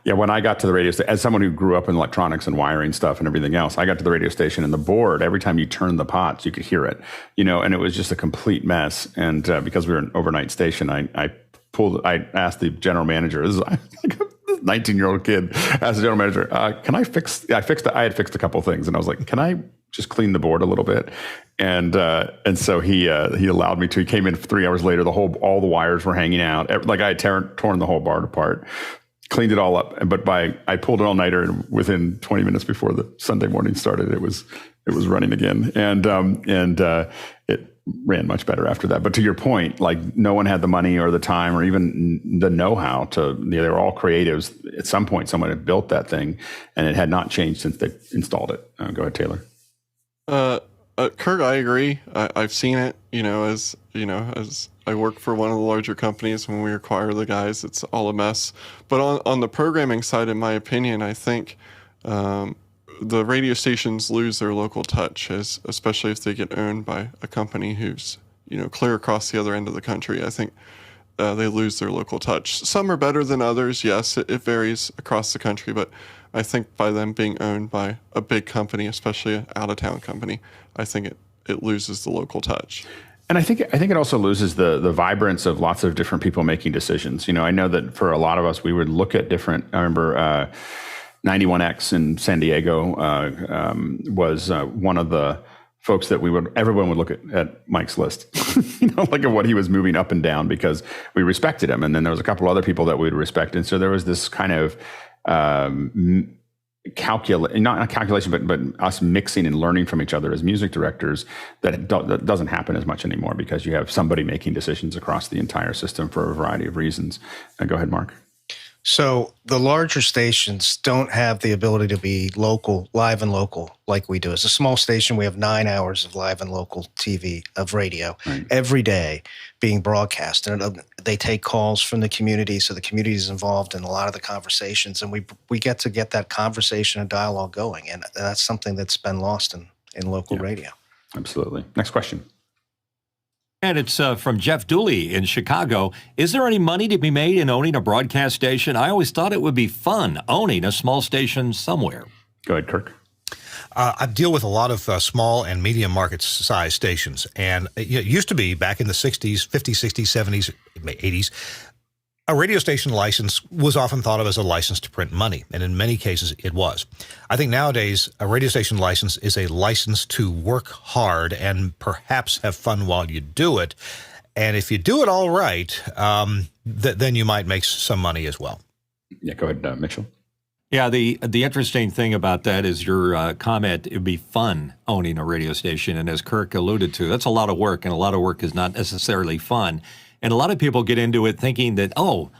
Yeah, when I got to the radio station, as someone who grew up in electronics and wiring stuff and everything else, I got to the radio station and the board, every time you turned the pots, you could hear it, and it was just a complete mess. And because we were an overnight station, I asked the general manager, this is like a 19-year-old kid, asked the general manager, can I fix, I had fixed a couple of things. And I was like, can I just clean the board a little bit? And so he allowed me to. He came in 3 hours later, all the wires were hanging out. Like I had torn the whole board apart, cleaned it all up. But I pulled an all-nighter, and within 20 minutes before the Sunday morning started, it was running again. And it ran much better after that. But to your point, like no one had the money or the time or even the know-how to, they were all creatives. At some point, someone had built that thing, and it had not changed since they installed it. Go ahead, Taylor. Kirk, I agree. I've seen it, as I work for one of the larger companies. When we acquire the guys, it's all a mess. But on the programming side, in my opinion, I think the radio stations lose their local touch, especially if they get owned by a company who's, clear across the other end of the country. I think they lose their local touch. Some are better than others. Yes, it varies across the country, but I think by them being owned by a big company, especially an out-of-town company, I think it loses the local touch. And I think it also loses the vibrance of lots of different people making decisions. I know that for a lot of us, we would look at different. I remember 91X in San Diego was one of the folks that everyone would look at Mike's list, like at what he was moving up and down, because we respected him. And then there was a couple other people that we'd respect. And so there was this kind of not calculation, but us mixing and learning from each other as music directors that doesn't happen as much anymore, because you have somebody making decisions across the entire system for a variety of reasons. Go ahead, Mark. So the larger stations don't have the ability to be local, live and local like we do. As a small station, we have 9 hours of live and local TV, of radio, every day being broadcast. And they take calls from the community, so the community is involved in a lot of the conversations. And we get that conversation and dialogue going. And that's something that's been lost in local radio. Absolutely. Next question. And it's from Jeff Dooley in Chicago. Is there any money to be made in owning a broadcast station? I always thought it would be fun owning a small station somewhere. Go ahead, Kirk. I deal with a lot of small and medium market size stations. And it used to be back in the 60s, 50s, 60s, 70s, 80s, a radio station license was often thought of as a license to print money, and in many cases it was. I think nowadays a radio station license is a license to work hard and perhaps have fun while you do it. And if you do it all right, then you might make some money as well. Yeah, go ahead, Mitchell. Yeah, the interesting thing about that is your comment, it would be fun owning a radio station. And as Kirk alluded to, that's a lot of work, and a lot of work is not necessarily fun. And a lot of people get into it thinking that,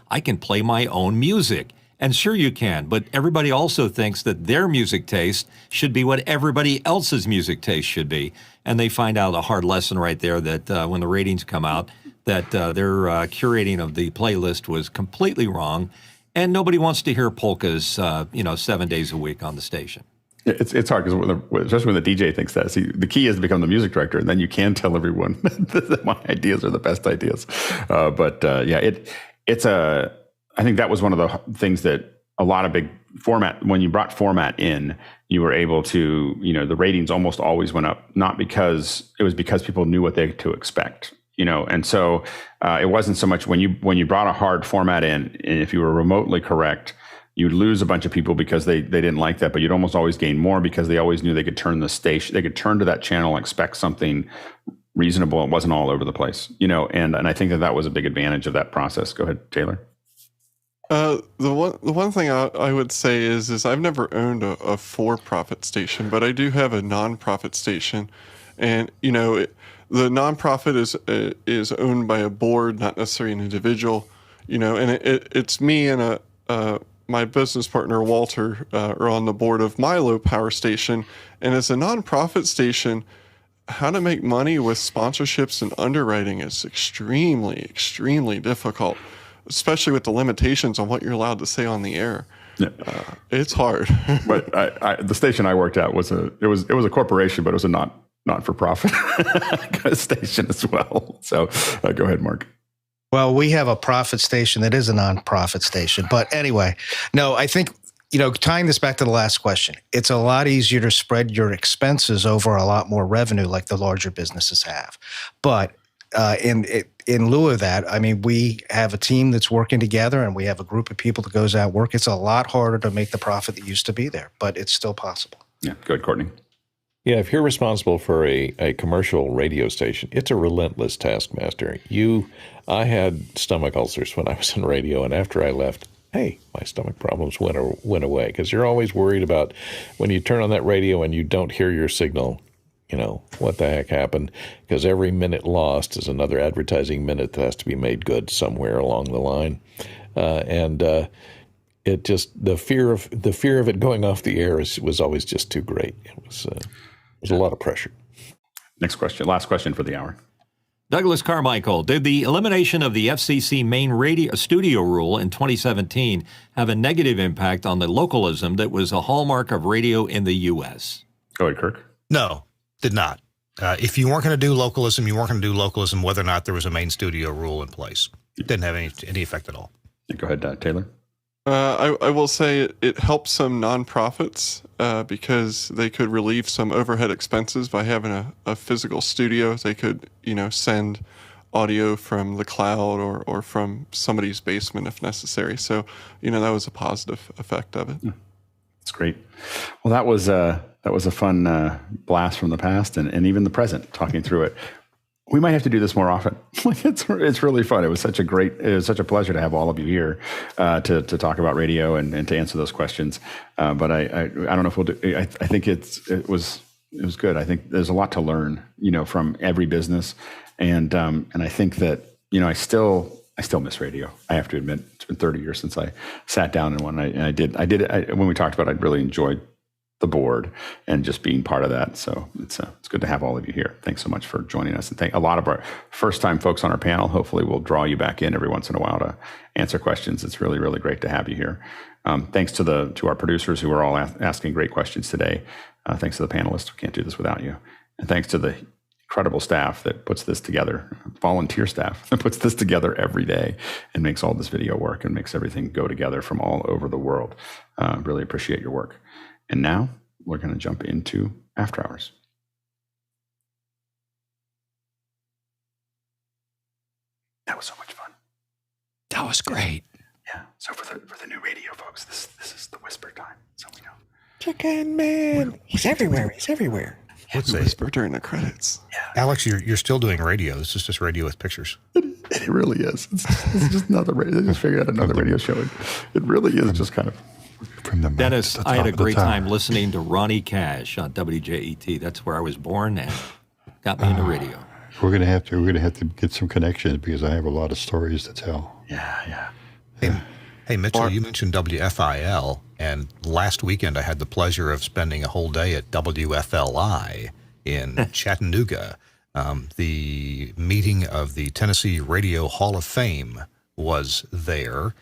I can play my own music. And sure you can, but everybody also thinks that their music taste should be what everybody else's music taste should be. And they find out a hard lesson right there that when the ratings come out, that their curating of the playlist was completely wrong. And nobody wants to hear polkas, 7 days a week on the station. It's hard, because especially when the DJ thinks that. See, the key is to become the music director, and then you can tell everyone that my ideas are the best ideas. I think that was one of the things that a lot of big format, when you brought format in, you were able to, the ratings almost always went up, not because people knew what they to expect. And so it wasn't so much when you brought a hard format in, and if you were remotely correct, you'd lose a bunch of people because they didn't like that, but you'd almost always gain more because they always knew they could turn to that channel and expect something reasonable. It wasn't all over the place, and I think that was a big advantage of that process. Go ahead, Taylor. The one thing I would say is I've never owned a for-profit station, but I do have a non-profit station, and the nonprofit is owned by a board, not necessarily an individual, and it's me and my business partner, Walter, are on the board of my low power station. And as a nonprofit station, how to make money with sponsorships and underwriting is extremely, extremely difficult. especially with the limitations on what you're allowed to say on the air. Yeah. It's hard. But the station I worked at was a corporation, but it was a not for profit station as well. So go ahead, Mark. Well, we have a profit station that is a non-profit station. But anyway, no, I think, tying this back to the last question, it's a lot easier to spread your expenses over a lot more revenue like the larger businesses have. But in lieu of that, I mean, we have a team that's working together and we have a group of people that goes out and work. It's a lot harder to make the profit that used to be there, but it's still possible. Yeah, go ahead, Courtney. Yeah, if you're responsible for a commercial radio station, it's a relentless taskmaster. I had stomach ulcers when I was in radio, and after I left, hey, my stomach problems went away, because you're always worried about when you turn on that radio and you don't hear your signal, what the heck happened? Because every minute lost is another advertising minute that has to be made good somewhere along the line, it just the fear of it going off the air was always just too great. It was a lot of pressure. Next question, last question for the hour. Douglas Carmichael, did the elimination of the FCC main radio studio rule in 2017 have a negative impact on the localism that was a hallmark of radio in the U.S.? Go ahead, Kirk. No, did not. If you weren't going to do localism, you weren't going to do localism whether or not there was a main studio rule in place. It didn't have any effect at all. Go ahead, Taylor. I will say it helped some nonprofits because they could relieve some overhead expenses by having a physical studio. They could, send audio from the cloud or from somebody's basement if necessary. So, that was a positive effect of it. That's great. Well, that was a fun blast from the past and even the present, talking through it. We might have to do this more often. It's really fun. It was such a pleasure to have all of you here to talk about radio and to answer those questions. But I don't know if we'll do. I think it was good. I think there's a lot to learn, from every business, and I think that I still miss radio. I have to admit, it's been 30 years since I sat down and I did it. When we talked about it, I really enjoyed the board and just being part of that. So it's good to have all of you here. Thanks so much for joining us. And thank a lot of our first time folks on our panel. Hopefully we'll draw you back in every once in a while to answer questions. It's really, really great to have you here. Thanks to our producers who are all asking great questions today. Thanks to the panelists. We can't do this without you. And thanks to the incredible staff that puts this together, volunteer staff that puts this together every day and makes all this video work and makes everything go together from all over the world. Really appreciate your work. And now we're going to jump into After Hours. That was so much fun. That was great. Yeah. So for the new radio folks, this is the whisper time. So we know. Chicken Man. He's everywhere. He's everywhere. What's a whisper during the credits? Yeah. Alex, you're still doing radio. This is just radio with pictures. It really is. It's just another radio. They just figured out another radio show. It really is just kind of. Dennis, I had a great time listening to Ronnie Cash on WJET. That's where I was born and got me into radio. We're gonna have to get some connections because I have a lot of stories to tell. Yeah. Hey Mitchell, you mentioned WFIL, and last weekend I had the pleasure of spending a whole day at WFLI in Chattanooga. The meeting of the Tennessee Radio Hall of Fame was there,